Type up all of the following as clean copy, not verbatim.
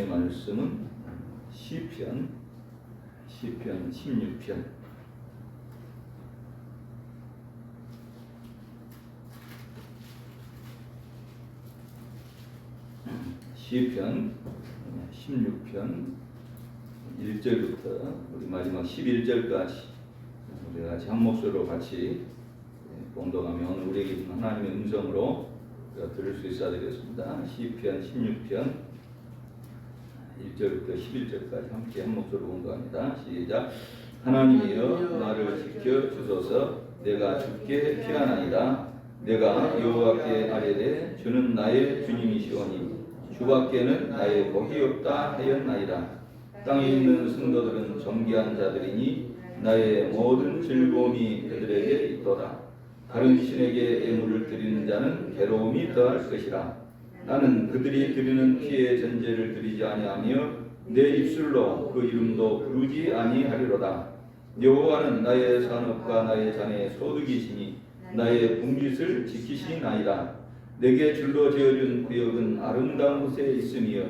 말씀은 시편 16편. 시편 16편 1절부터 우리 마지막 11절까지 우리 같이 한 목소리로 같이 봉독하며 오늘 우리에게 하나님의 음성으로 들을 수 있어야 되겠습니다. 시편 16편 1절부터 11절까지 함께 한 목소리로 봉독합니다. 시작. 하나님이여 나를 지켜 주소서. 내가 주께 피하나이다. 내가 여호와께 아뢰되 주는 나의 주님이시오니 주밖에는 나의 복이 없다 하였나이다. 땅에 있는 성도들은 정귀한 자들이니 나의 모든 즐거움이 그들에게 있도다. 다른 신에게 예물을 드리는 자는 괴로움이 더할 것이라. 나는 그들이 드리는 피의 전제를 드리지 아니하며 내 입술로 그 이름도 부르지 아니하리로다. 여호와는 나의 산업과 나의 잔의 소득이시니 나의 분깃을 지키시나이다. 내게 줄로 지어준 구역은 아름다운 곳에 있으며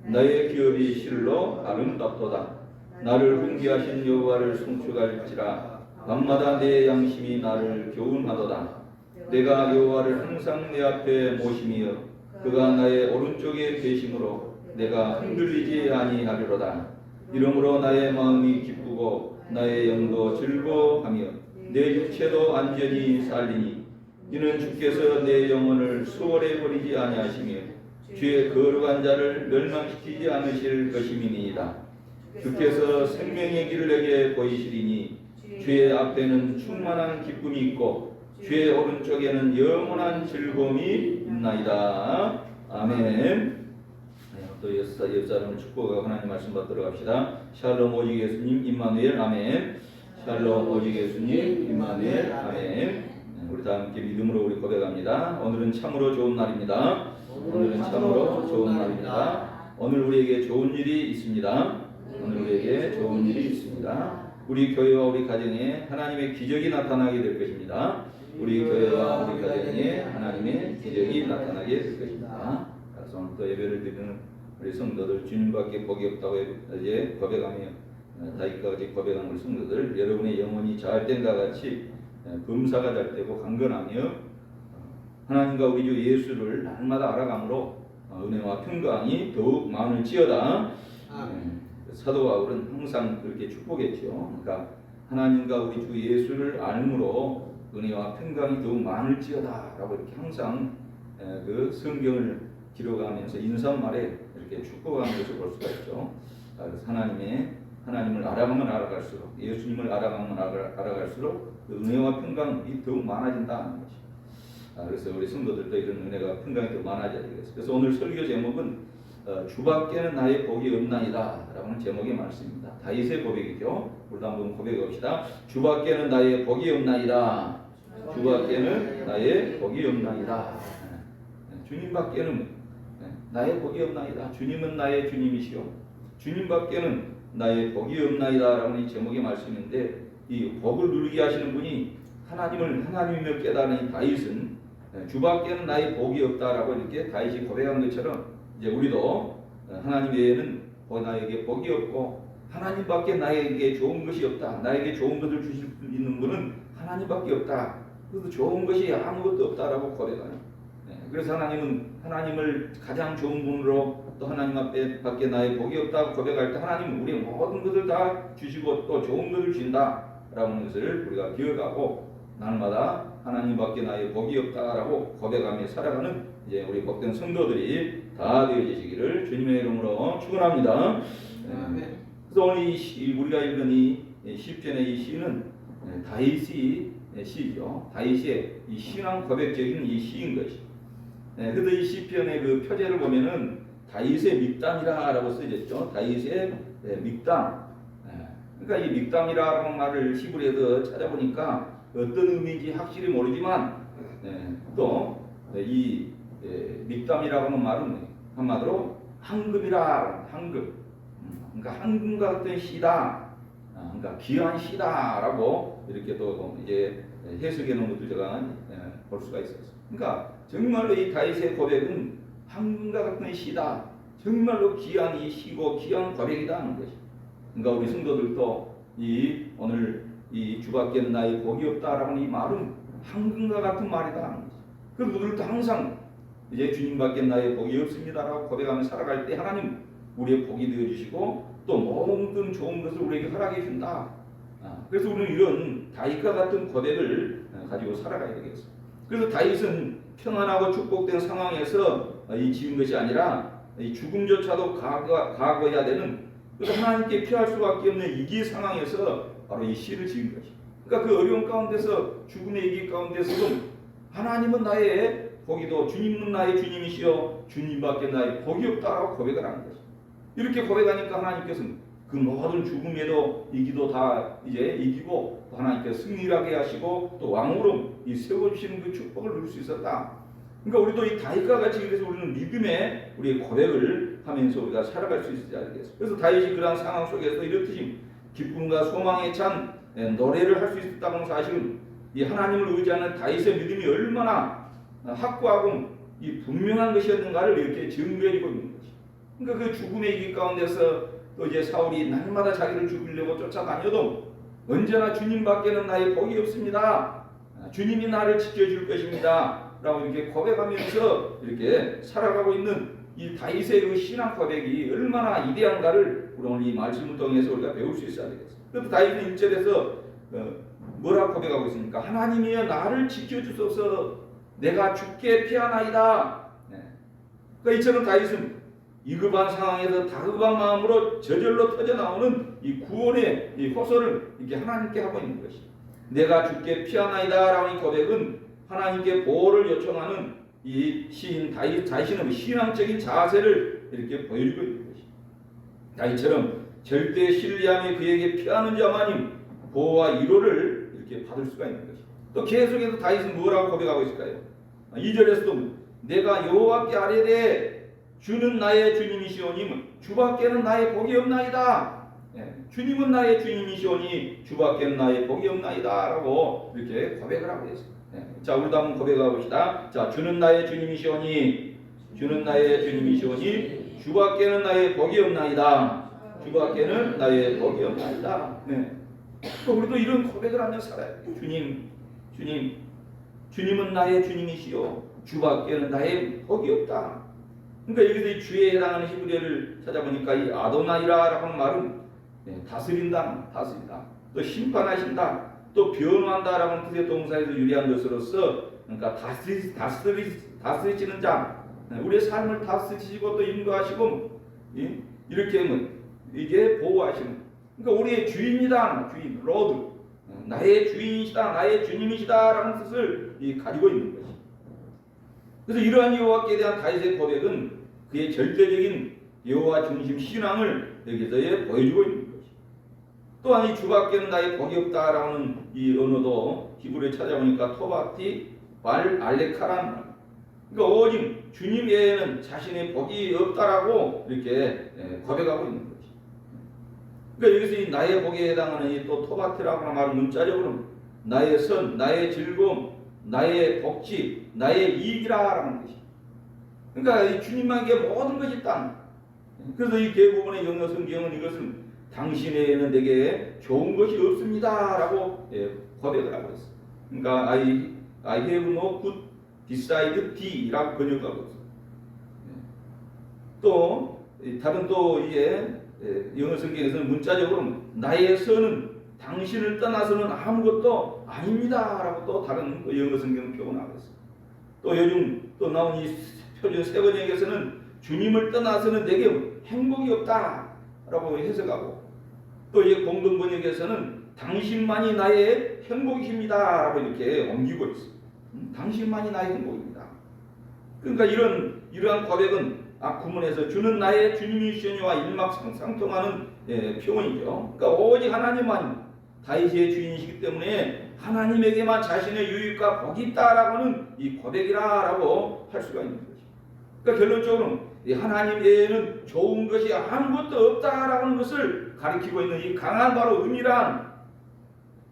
나의 기업이 실로 아름답도다. 나를 훈계하신 여호와를 송축할지라. 밤마다 내 양심이 나를 교훈하도다. 내가 여호와를 항상 내 앞에 모시며 그가 나의 오른쪽에 계심으로 내가 흔들리지 아니하리로다. 이러므로 나의 마음이 기쁘고 나의 영도 즐거워하며 내 육체도 안전히 살리니 이는 주께서 내 영혼을 수월해 버리지 아니하시며 주의 거룩한 자를 멸망시키지 않으실 것임이니이다. 주께서 생명의 길을 내게 보이시리니 주의 앞에는 충만한 기쁨이 있고 주의 오른쪽에는 영원한 즐거움이 있나이다. 아멘. 또 옆사람을 축복하고 하나님 말씀 받도록 합시다. 샬롬 오직 예수님 임마누엘 아멘. 샬롬 오직 예수님 임마누엘 아멘. 우리 다 함께 믿음으로 우리 고백합니다. 오늘은 참으로 좋은 날입니다. 오늘은 참으로 좋은 날입니다. 오늘 우리에게 좋은 일이 있습니다. 오늘 우리에게 좋은 일이 있습니다. 우리 교회와 우리 가정에 하나님의 기적이 나타나게 될 것입니다. 우리 교회와 우리 가정에 하나님의 기적이 나타나게 될 것입니다. 그래서 오늘 또 예배를 드리는 우리 성도들 주님밖에 복이 없다고 이제 고백하며 다윗과 같이 고백하는 우리 성도들 여러분의 영혼이 잘 된과 같이 범사가 잘 되고 강건하며 하나님과 우리 주 예수를 날마다 알아감으로 은혜와 평강이 더욱 많을지어다. 사도 바울은 항상 그렇게 축복했죠. 그러니까 하나님과 우리 주 예수를 알므로 은혜와 평강이 더욱 많을지어다라고 이렇게 항상 그 성경을 기록하면서 인사말에 이렇게 축복하는 것을 볼 수가 있죠. 그래서 하나님을 알아가면 알아갈수록 예수님을 알아가면 알아갈수록 그 은혜와 평강이 더욱 많아진다는 것이. 그래서 우리 성도들도 이런 은혜가 평강이 더 많아져야 되겠어요. 그래서 오늘 설교 제목은 주밖에는 나의 복이 없나이다 라는 제목의 말씀입니다. 다윗의 고백이죠. 우리도 한번 고백합시다. 주밖에는 나의 복이 없나이다. 주밖에는 나의 복이 없나이다. 주님밖에는 나의 복이 없나이다. 주님은 나의 주님이시오. 주님밖에는 나의 복이 없나이다 라는 이 제목의 말씀인데 이 복을 누리게 하시는 분이 하나님이며 깨달은 다윗은 주밖에는 나의 복이 없다라고 이렇게 다윗이 고백한 것처럼 이제 우리도 하나님 외에는 나에게 복이 없고 하나님밖에 나에게 좋은 것이 없다. 나에게 좋은 것을 주실 수 있는 분은 하나님밖에 없다. 그래서 좋은 것이 아무것도 없다라고 고백하는. 그래서 하나님을 가장 좋은 분으로 또 하나님 밖에 나의 복이 없다고 고백할 때 하나님은 우리의 모든 것을 다 주시고 또 좋은 것을 주신다라는 것을 우리가 기억하고 날마다 하나님밖에 나의 복이 없다라고 고백하며 살아가는 이제 우리 복된 성도들이 다 되어지시기를 주님의 이름으로 축원합니다. 그래서 오늘 우리가 읽은 이 시편의 이 시는 다윗의 시죠. 다윗의 이 신앙 고백적인 이 시인 것이. 그래서 이 시편의 그 표제를 보면은 다윗의 믹담이라고 쓰여졌죠. 다윗의 믹담. 그러니까 이 믹담이라는 말을 히브리에서 찾아보니까 어떤 의미인지 확실히 모르지만 또 이 믹담이라고 하는 말은 한마디로 황금이라 황금. 그러니까 황금과 같은 시다. 그러니까 귀한 시다라고 이렇게 또 이제 해석해 놓은 것도 제가 볼 수가 있었어요. 그러니까 정말로 이 다윗의 고백은 황금과 같은 시다. 정말로 귀한 이 시고 귀한 고백이다 하는 것이. 그러니까 우리 성도들도 이 오늘 이 주밖에는 나의 복이 없다라는 이 말은 황금과 같은 말이다 하는 것이. 그래서 우리들도 항상 이제 주님밖에 나의 복이 없습니다라고 고백하며 살아갈 때 하나님 우리의 복이 되어주시고 또 모든 좋은 것을 우리에게 허락해 준다. 그래서 우리는 이런 다윗과 같은 고백을 가지고 살아가야 되겠어. 그래서 다윗은 평안하고 축복된 상황에서 이 지은 것이 아니라 이 죽음조차도 각오해야 되는, 그래서 하나님께 피할 수밖에 없는 위기 상황에서 바로 이 시를 지은 것이. 그러니까 그 어려운 가운데서, 죽음의 위기 가운데서도 하나님은 나의 복이도 주님은 나의 주님이시여 주님밖에 나의 복이 없다라고 고백을 하는 것이. 이렇게 고백하니까 하나님께서는 그 모든 죽음에도 위기도 다 이제 이기고 하나님께서 승리하게 하시고 또 왕으로 이 세워주시는 그 축복을 누릴 수 있었다. 그러니까 우리도 이 다윗과 같이 그래서 우리는 믿음의 우리의 고백을 하면서 우리가 살아갈 수 있어야 되겠어요. 그래서 다윗이 그러한 상황 속에서 이렇듯이 기쁨과 소망에 찬 노래를 할 수 있었다는 사실은 이 하나님을 의지하는 다윗의 믿음이 얼마나 확고하고 이 분명한 것이었는가를 이렇게 증거해주고 있는 것이. 그러니까 그 죽음의 위기 가운데서 또 이제 사울이 날마다 자기를 죽이려고 쫓아다녀도 언제나 주님밖에는 나의 복이 없습니다. 주님이 나를 지켜줄 것입니다. 라고 이렇게 고백하면서 이렇게 살아가고 있는 이 다윗의 그 신앙 고백이 얼마나 위대한가를 오늘 이 말씀을 통해서 우리가 배울 수 있어야 되겠습니다. 그래서 다윗은 1절에서 뭐라고 고백하고 있습니까? 하나님이여 나를 지켜주소서 내가 죽게 피하나이다. 그러니까 이처럼 다윗은 위급한 상황에서 다급한 마음으로 저절로 터져나오는 이 구원의 이 호소를 이렇게 하나님께 하고 있는 것이. 내가 죽게 피하나이다 라는 이 고백은 하나님께 보호를 요청하는 이 시인 다윗 자신의 신앙적인 자세를 이렇게 보여주고 있는 것이. 다윗처럼 절대 신뢰함에 그에게 피하는 자만이 보호와 위로를 이렇게 받을 수가 있는 것이. 또 계속해서 다윗은 뭐라고 고백하고 있을까요? 2절에서도 내가 여호와께 아뢰되 주는 나의 주님이시오니 주밖에는 나의 복이 없나이다. 주님은 나의 주님이시오니 주밖에는 나의 복이 없나이다 라고 이렇게 고백을 하고 있습니다. 자, 우리도 한번 고백해 봅시다. 자, 주는 나의 주님이시오니 주는 나의 주님이시오니 주밖에는 나의 복이 없나이다. 주밖에는 나의 복이 없나이다. 우리도 이런 고백을 하며 살아야 돼요. 주님은 나의 주님이시오 주밖에는 나의 복이 없다. 그러니까 여기서 이 주에 해당하는 히브리어를 찾아보니까 이 아도나이라라고 하는 말은 다스린다, 또 심판하신다, 또 변호한다라는 뜻의 동사에서 유래한 것으로서 그러니까 다스리시는 자, 우리의 삶을 다스리시고 또 인도하시고 이렇게 하면 이게 보호하시는. 그러니까 우리의 주인이다, 주인, 로드, 나의 주인이시다, 나의 주님이시다라는 뜻을 가지고 있는 것이. 그래서 이러한 여호와께 대한 다윗의 고백은 그의 절대적인 여호와 중심 신앙을 여기서 보여주고 있는 것이. 또한 이 주밖에는 나의 복이 없다라는 이 언어도 히브리에 찾아보니까 토바티 발 알레카란, 그러니까 오직 주님 외에는 자신의 복이 없다라고 이렇게 고백하고 있는 것이. 그러니까 여기서 이 나의 복에 해당하는 이 또 토바티라고 하는 말은 문자적으로 나의 선, 나의 즐거움, 나의 복지, 나의 이익이라는 것이. 그러니까 이 주님에게 모든 것이 있다. 그래서 이 대부분의 영어 성경은 이것을 당신에게는 내게 좋은 것이 없습니다라고 고백을 하고 있어요. 그러니까 I have no good beside the라고 번역하고 있어요. 또 다른 또 이게 영어 성경에서는 문자적으로 나의 선은 당신을 떠나서는 아무것도 아닙니다라고 또 다른 영어 성경은 표현하고 있어요. 또 요즘 또 나온 이 표준 세 번역에서는 주님을 떠나서는 내게 행복이 없다라고 해석하고, 또 이 공동 번역에서는 당신만이 나의 행복입니다라고 이렇게 옮기고 있어요. 당신만이 나의 행복입니다. 그러니까 이러한 고백은 구문에서 주는 나의 주님이시니와 일맥상통하는 표현이죠. 그러니까 오직 하나님만 다윗의 주인이시기 때문에 하나님에게만 자신의 유익과 복이 있다라고 하는 이 고백이라고 할 수가 있는 거죠. 그러니까 결론적으로 하나님 외에는 좋은 것이 아무것도 없다라고 하는 것을 가리키고 있는 이 강한 바로 의미란,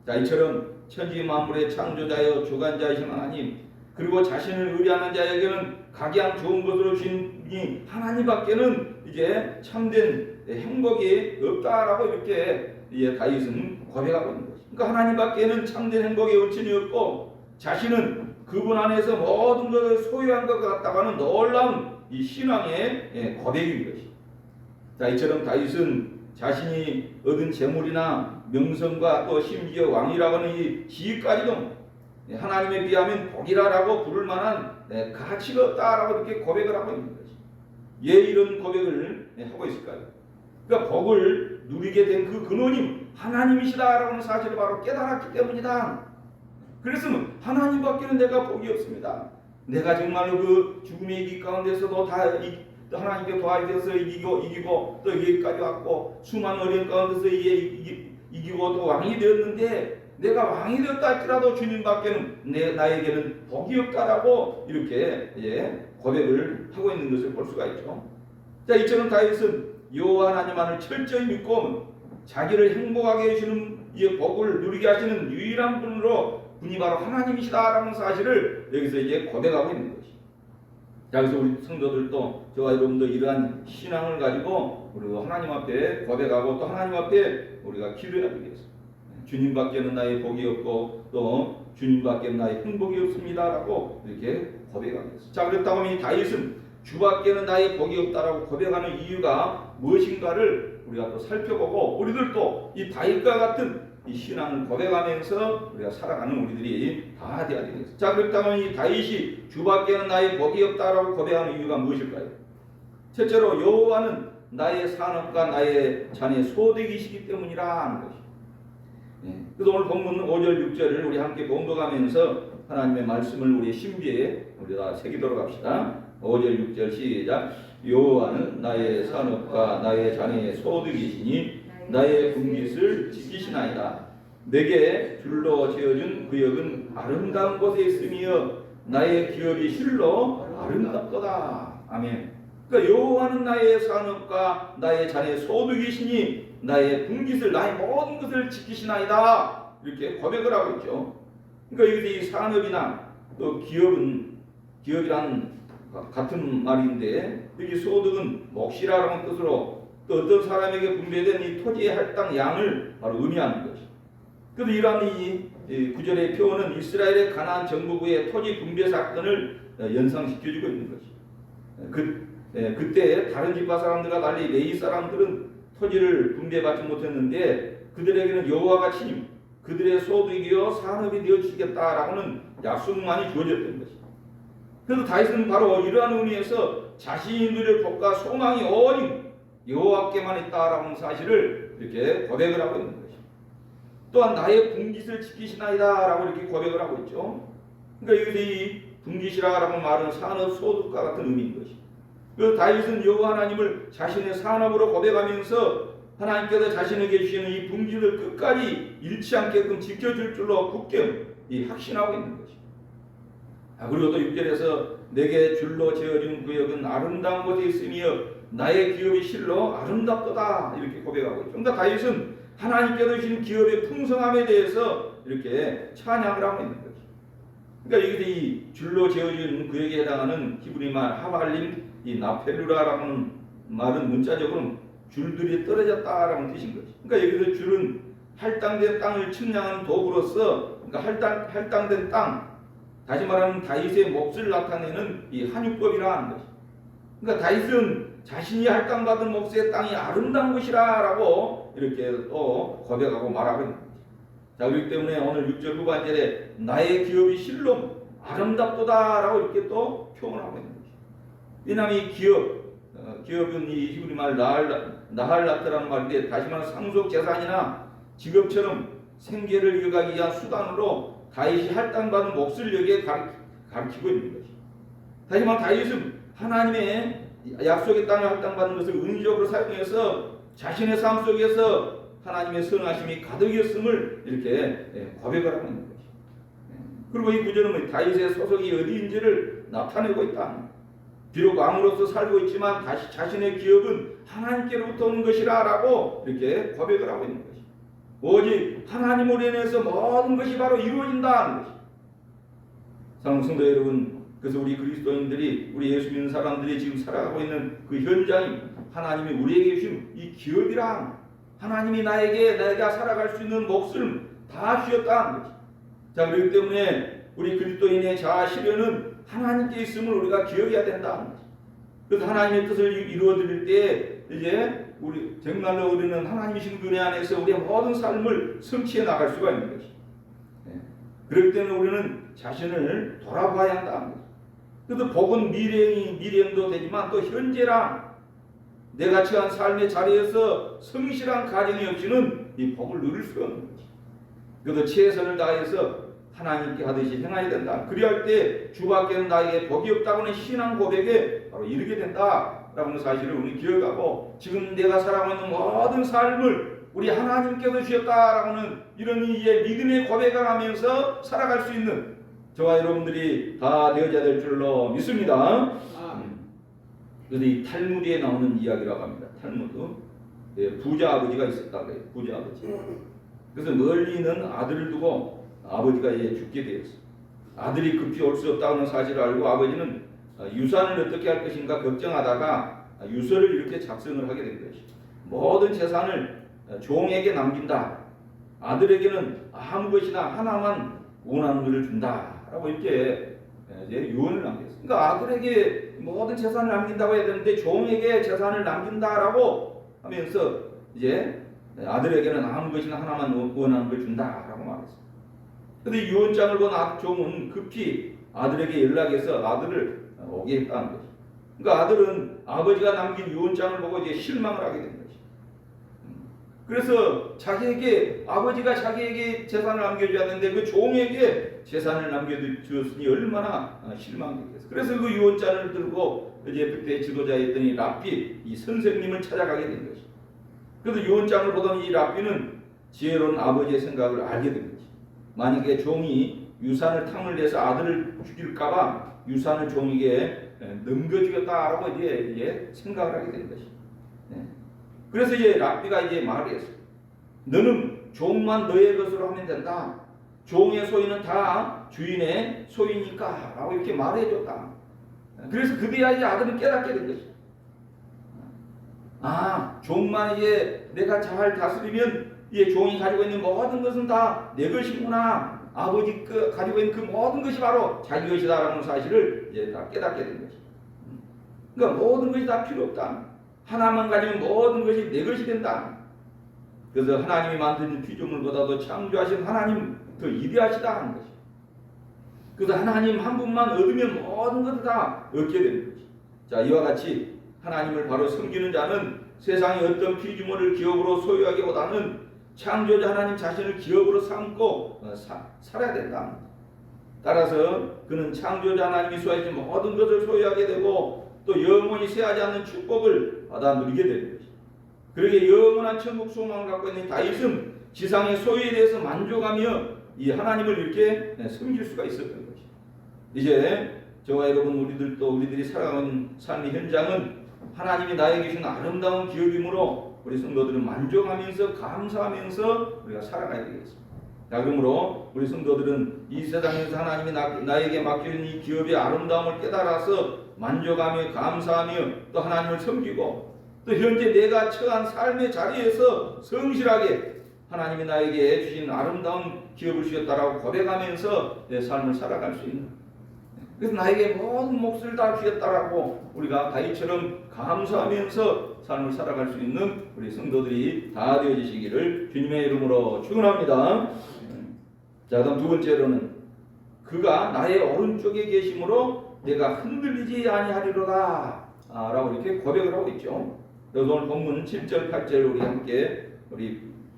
자, 이처럼 천지 만물의 창조자여 주관자이신 하나님, 그리고 자신을 의뢰하는 자에게는 각양 좋은 것으로 주신 하나님밖에는 이제 참된 행복이 없다라고 이렇게 다윗은 고백하고 있는 것입니다. 그러니까 하나님밖에는 참된 행복의 원천이 없고 자신은 그분 안에서 모든 것을 소유한 것 같다가는 놀라운 이 신앙의 고백인 것입니다. 자, 이처럼 다윗은 자신이 얻은 재물이나 명성과 또 심지어 왕이라고 하는 이 지위까지도 하나님에 비하면 복이라라고 부를 만한 가치가 없다라고 이렇게 고백을 하고 있는 것입니다. 왜 이런 고백을 하고 있을까요? 그러니까 복을 누리게 된 그 근원이 하나님이시다라고 하는 사실을 바로 깨달았기 때문이다. 그랬으면 하나님밖에는 내가 복이 없습니다. 내가 정말로 그 죽음의 길 가운데서도 다 하나님께 도와주셔서 이기고 또 여기까지 왔고 수많은 어려운 가운데서 이기고 또 왕이 되었는데 내가 왕이 되었다 할지라도 주님밖에는 나에게는 복이 없다라고 이렇게 고백을 하고 있는 것을 볼 수가 있죠. 자, 이처럼 다윗은 여호와 하나님만을 철저히 믿고 자기를 행복하게 해주시는 이 복을 누리게 하시는 유일한 분이 바로 하나님이시다라는 사실을 여기서 이제 고백하고 있는 것이죠. 자, 그래서 우리 성도들도 저와 여러분도 이러한 신앙을 가지고 우리도 하나님 앞에 고백하고 또 하나님 앞에 우리가 기도해야 되겠습니다. 주님밖에는 나의 복이 없고 또 주님밖에는 나의 행복이 없습니다라고 이렇게 고백하겠습니다. 자, 그렇다고 하면 이 다윗은 주밖에는 나의 복이 없다라고 고백하는 이유가 무엇인가를 우리가 또 살펴보고 우리들도 이 다윗과 같은 이 신앙을 고백하면서 우리가 살아가는 우리들이 다 되어야 되겠습니다. 자, 그렇다면 이 다윗이 주밖에는 나의 복이 없다라고 고백하는 이유가 무엇일까요? 첫째로 여호와는 나의 산업과 나의 자녀의 소득이시기 때문이라 하는 것입니다. 그래서 오늘 본문 5절 6절을 우리 함께 봉독하면서 하나님의 말씀을 우리의 신비에 우리가 새기도록 합시다. 5절 6절 시작. 여호와는 나의 산업과 나의 자녀의 소득이시니 나의 분깃을 지키시나이다. 내게 줄로 지어준 구역은 아름다운 곳에 있으며 나의 기업이 실로 아름답도다. 아멘. 그러니까 여호와는 나의 산업과 나의 자녀의 소득이시니 나의 분깃을 나의 모든 것을 지키시나이다. 이렇게 고백을 하고 있죠. 그러니까 여기서 이 산업이나 또 기업이란 같은 말인데 여기 소득은 몫이라는 뜻으로 또 어떤 사람에게 분배된 이 토지의 할당 양을 바로 의미하는 것이죠. 그래서 이러한 이 구절의 표현은 이스라엘의 가나안 정복의 토지 분배 사건을 연상시켜주고 있는 것이죠. 그때 다른 지파 사람들과 달리 레위 사람들은 토지를 분배받지 못했는데 그들에게는 여호와가 친히 그들의 소득이요 산업이 되어주시겠다라고는 약속만이 주어졌던 것이죠. 그래서 다윗은 바로 이러한 의미에서 자신이 누릴 복과 소망이 오직 여호와께만 있다라는 사실을 이렇게 고백을 하고 있는 것이죠. 또한 나의 분깃을 지키시나이다라고 이렇게 고백을 하고 있죠. 그러니까 여기서 이 분깃이라는 말은 산업 소득과 같은 의미인 것이죠. 그래서 다윗은 여호와 하나님을 자신의 산업으로 고백하면서 하나님께서 자신에게 주시는 이 분깃을 끝까지 잃지 않게끔 지켜줄 줄로 굳게 확신하고 있는 것이죠. 그리고 또 6절에서 내게 줄로 지어진 구역은 아름다운 곳에 있으며 나의 기업이 실로 아름답도다 이렇게 고백하고 있죠. 그러니까 다윗은 하나님께서 주신 기업의 풍성함에 대해서 이렇게 찬양을 하고 있는 거죠. 그러니까 여기서 이 줄로 지어진 구역에 해당하는 히브리 말 하발림 이 나펠루라라는 말은 문자적으로 줄들이 떨어졌다라는 뜻인 거죠. 그러니까 여기서 줄은 할당된 땅을 측량하는 도구로서 그러니까 할당된 땅 다시 말하면 다윗의 몫을 나타내는 이 한유법이라 하는 것이죠. 그러니까 다윗은 자신이 할당받은 몫의 땅이 아름다운 것이라고 이렇게 또 고백하고 말하고 있는 거죠. 자, 그렇기 때문에 오늘 6절 후반절에 나의 기업이 실로 아름답도다라고 이렇게 또 표현하고 있는 거죠. 왜냐하면 이 기업은 이 히브리 말 나할라트라는 말인데 다시 말하면 상속 재산이나 직업처럼 생계를 이어가기 위한 수단으로 다윗이 할당받은 몫을 여기에 가르치고 있는 것이죠. 다시 말하면 다윗은 하나님의 약속의 땅을 할당받는 것을 은유적으로 사용해서 자신의 삶 속에서 하나님의 선하심이 가득이었음을 이렇게 고백을 하고 있는 것이죠. 그리고 이 구절은 다윗의 소속이 어디인지를 나타내고 있다. 비록 왕으로서 살고 있지만 다시 자신의 기업은 하나님께로부터 오는 것이라고 이렇게 고백을 하고 있는 것이죠. 오직 하나님으로 인해서 모든 것이 바로 이루어진다는 것이죠. 사랑하는 성도 여러분, 그래서 우리 그리스도인들이, 우리 예수 믿는 사람들이 지금 살아가고 있는 그 현장이 하나님이 우리에게 주신 이 기업이랑 하나님이 내가 살아갈 수 있는 몫을 다 주셨다는 거지. 자, 그렇기 때문에 우리 그리스도인의 자아 실현은 하나님께 있음을 우리가 기억해야 된다는 거지. 그래서 하나님의 뜻을 이루어드릴 때 이제 우리 정말로 우리는 하나님이신 그 은혜 안에서 우리의 모든 삶을 성취해 나갈 수가 있는 것이. 그렇기 때문에 우리는 자신을 돌아봐야 한다는 거죠. 그래도 복은 미래형도 되지만 또 현재랑 내가 처한 삶의 자리에서 성실한 가정이 없이는 이 복을 누릴 수가 없는 거지. 그래도 최선을 다해서 하나님께 하듯이 행해야 된다. 그리할 때 주밖에는 나에게 복이 없다고는 신앙 고백에 바로 이르게 된다라는 사실을 우리 기억하고, 지금 내가 살아가고 있는 모든 삶을 우리 하나님께서 주셨다라고는 이런 이제 믿음의 고백을 하면서 살아갈 수 있는 저와 여러분들이 다 되어져야 될 줄로 믿습니다. 그래서 이 탈무드에 나오는 이야기라고 합니다. 탈무드. 부자 아버지가 있었다 그래요. 부자 아버지. 그래서 멀리 있는 아들을 두고 아버지가 이제 죽게 되었어요. 아들이 급히 올 수 없다는 사실을 알고 아버지는 유산을 어떻게 할 것인가 걱정하다가 유서를 이렇게 작성을 하게 된 것이죠. 모든 재산을 종에게 남긴다. 아들에게는 아무 것이나 하나만 원하는 것을 준다라고 이렇게 이제 유언을 남겼어요. 그러니까 아들에게 모든 재산을 남긴다고 해야 되는데 종에게 재산을 남긴다라고 하면서 이제 아들에게는 아무 것이나 하나만 원하는 걸 준다라고 말했어요. 그런데 유언장을 본 종은 급히 아들에게 연락해서 아들을 오게 했다는 거죠. 그러니까 아들은 아버지가 남긴 유언장을 보고 이제 실망을 하게 된 거죠. 그래서 아버지가 자기에게 재산을 남겨줘야 되는데 그 종에게 재산을 남겨주었으니 얼마나 실망했겠어요. 그래서 그 유언장을 들고 이제 그때 지도자였던 이 랍비, 이 선생님을 찾아가게 된 것이죠. 그래서 유언장을 보던 이 랍비는 지혜로운 아버지의 생각을 알게 된 거지. 만약에 종이 유산을 탕을 내서 아들을 죽일까봐 유산을 종에게 넘겨주겠다라고 이제 생각을 하게 된 것이. 그래서 이제 랍비가 이제 말을 했어요. 너는 종만 너의 것으로 하면 된다. 종의 소유는 다 주인의 소유니까라고 이렇게 말해줬다. 그래서 그때야 이제 아들은 깨닫게 된 것이. 종만 이제 내가 잘 다스리면 이 종이 가지고 있는 모든 것은 다 내 것이구나. 아버지 가지고 있는 그 모든 것이 바로 자기 것이다라는 사실을 이제 다 깨닫게 된 것이. 그러니까 모든 것이 다 필요 없다. 하나만 가지면 모든 것이 내 것이 된다. 그래서 하나님이 만든 피조물보다도 창조하신 하나님 더 위대하시다 하는 것이. 그래서 하나님 한 분만 얻으면 모든 것을 다 얻게 되는 것이. 자, 이와 같이 하나님을 바로 섬기는 자는 세상의 어떤 피조물을 기업으로 소유하기보다는 창조자 하나님 자신을 기업으로 삼고 살아야 된다. 따라서 그는 창조자 하나님이 소유하신 모든 것을 소유하게 되고 또 영원히 쇠하지 않는 축복을 받아 누리게 되는 것이다. 그러게 영원한 천국 소망을 갖고 있는 다윗은 지상의 소유에 대해서 만족하며 이 하나님을 이렇게 섬길 수가 있었던 것이다. 이제 저와 여러분 우리들이 살아가는 삶의 현장은 하나님이 나에게 주신 아름다운 기업이므로 우리 성도들은 만족하면서 감사하면서 우리가 살아가야 되겠습니다. 자, 그러므로 우리 성도들은 이 세상에서 하나님이 나에게 맡겨진 이 기업의 아름다움을 깨달아서 만족하며 감사하며 또 하나님을 섬기고 또 현재 내가 처한 삶의 자리에서 성실하게 하나님이 나에게 주신 아름다운 기업을 주셨다라고 고백하면서 내 삶을 살아갈 수 있는, 그래서 나에게 모든 몫을 다 주셨다라고 우리가 다윗처럼 감사하면서 삶을 살아갈 수 있는 우리 성도들이 다 되어지시기를 주님의 이름으로 축원합니다. 자, 그다음 두 번째로는 그가 나의 오른쪽에 계심으로 내가 흔들리지 아니하리로다 라고 이렇게 고백을 하고 있죠. 그래서 오늘 본문 7절 8절 우리 함께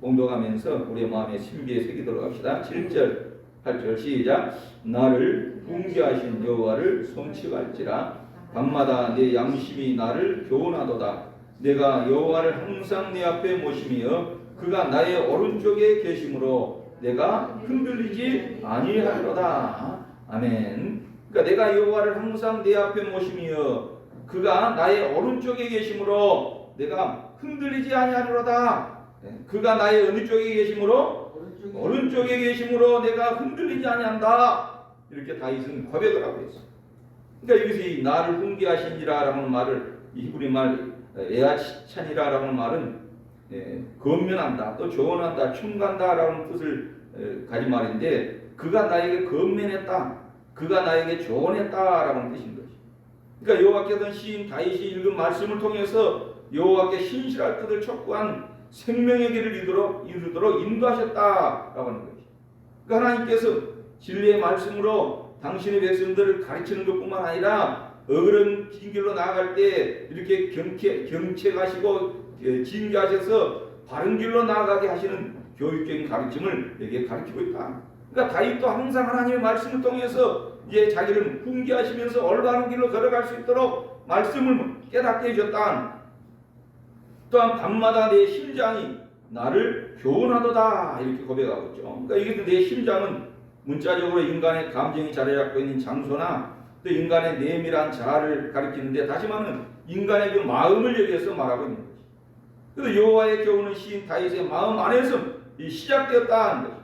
봉독하면서 우리의 마음에 신비에 새기도록 합시다. 7절 8절 시작. 나를 훈계하신 여호와를 송축할지라 밤마다 내 양심이 나를 교훈하도다. 내가 여호와를 항상 내 앞에 모시며 그가 나의 오른쪽에 계심으로 내가 흔들리지 아니하리로다. 아멘. 그러니까 내가 여호와를 항상 내 앞에 모시며 그가 나의 오른쪽에 계심으로 내가 흔들리지 아니하리로다. 그가 나의 어느 쪽에 계심으로? 오른쪽에 계심으로 내가 흔들리지 아니한다. 이렇게 다윗은 고백을 하고 있어요. 그러니까 여기서 이 나를 훈계하시니라라는 말을 이 히브리 말 에아찬이라라는 말은 건면한다, 또 조언한다, 충간다라는 뜻을 가진 말인데 그가 나에게 건면했다, 그가 나에게 조언했다라는 뜻인 것이. 그러니까 여호와께서 시인 다윗이 읽은 말씀을 통해서 여호와께 신실할 뜻을 촉구한 생명의 길을 이루도록 인도하셨다라고 하는 것이. 그러니까 하나님께서 진리의 말씀으로 당신의 백성들을 가르치는 것뿐만 아니라 어그런 긴 길로 나아갈 때 이렇게 경책하시고 징계하셔서 바른 길로 나아가게 하시는 교육적인 가르침을 여기에 가르치고 있다. 그러니까 다윗도 항상 하나님의 말씀을 통해서 이제 자기를 훈계하시면서 올바른 길로 걸어갈 수 있도록 말씀을 깨닫게 해줬다. 또한 밤마다 내 심장이 나를 교훈하도다 이렇게 고백하고 있죠. 그러니까 이게 내 심장은 문자적으로 인간의 감정이 자리 잡고 있는 장소나 또 인간의 내밀한 자아를 가리키는데 다시 말하면 인간의 그 마음을 여기에서 말하고 있는 거죠. 그래서 여호와의 교훈은 시인 다윗의 마음 안에서 시작되었다는 거죠.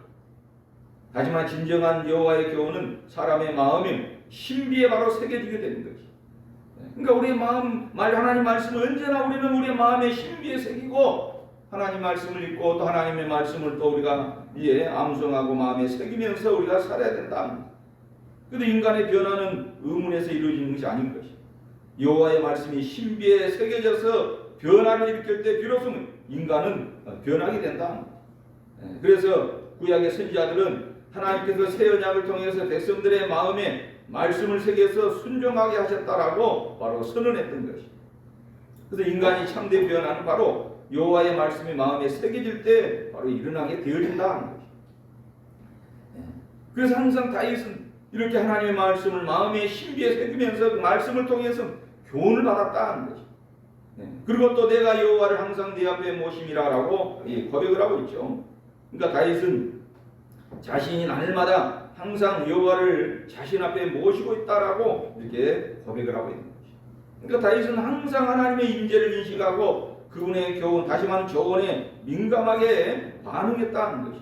하지만 진정한 여호와의 교훈은 사람의 마음에 신비에 바로 새겨지게 되는 거죠. 그러니까 우리의 마음, 하나님 말씀을 언제나 우리는 우리의 마음에 신비에 새기고 하나님 말씀을 읽고 또 하나님의 말씀을 또 우리가 암송하고 마음에 새기면서 우리가 살아야 된다. 그런데 인간의 변화는 의문에서 이루어지는 것이 아닌 것이. 여호와의 말씀이 신비에 새겨져서 변화를 일으킬 때 비로소 인간은 변하게 된다. 그래서 구약의 선지자들은 하나님께서 새 언약을 통해서 백성들의 마음에 말씀을 새겨서 순종하게 하셨다라고 바로 선언했던 것이. 그래서 인간이 참된 변화는 바로 여호와의 말씀이 마음에 새겨질 때 바로 일어나게 되어진다 하는 것이. 그래서 항상 다윗은 이렇게 하나님의 말씀을 마음에 신비에 새기면서 그 말씀을 통해서 교훈을 받았다 하는 것이. 그리고 또 내가 여호와를 항상 내 앞에 모심이라라고 고백을 하고 있죠. 그러니까 다윗은 자신이 날마다 항상 여호와를 자신 앞에 모시고 있다라고 이렇게 고백을 하고 있는 것이. 그러니까 다윗은 항상 하나님의 임재를 인식하고 그분의 교훈, 다시 말하면 조언에 민감하게 반응했다는 것이.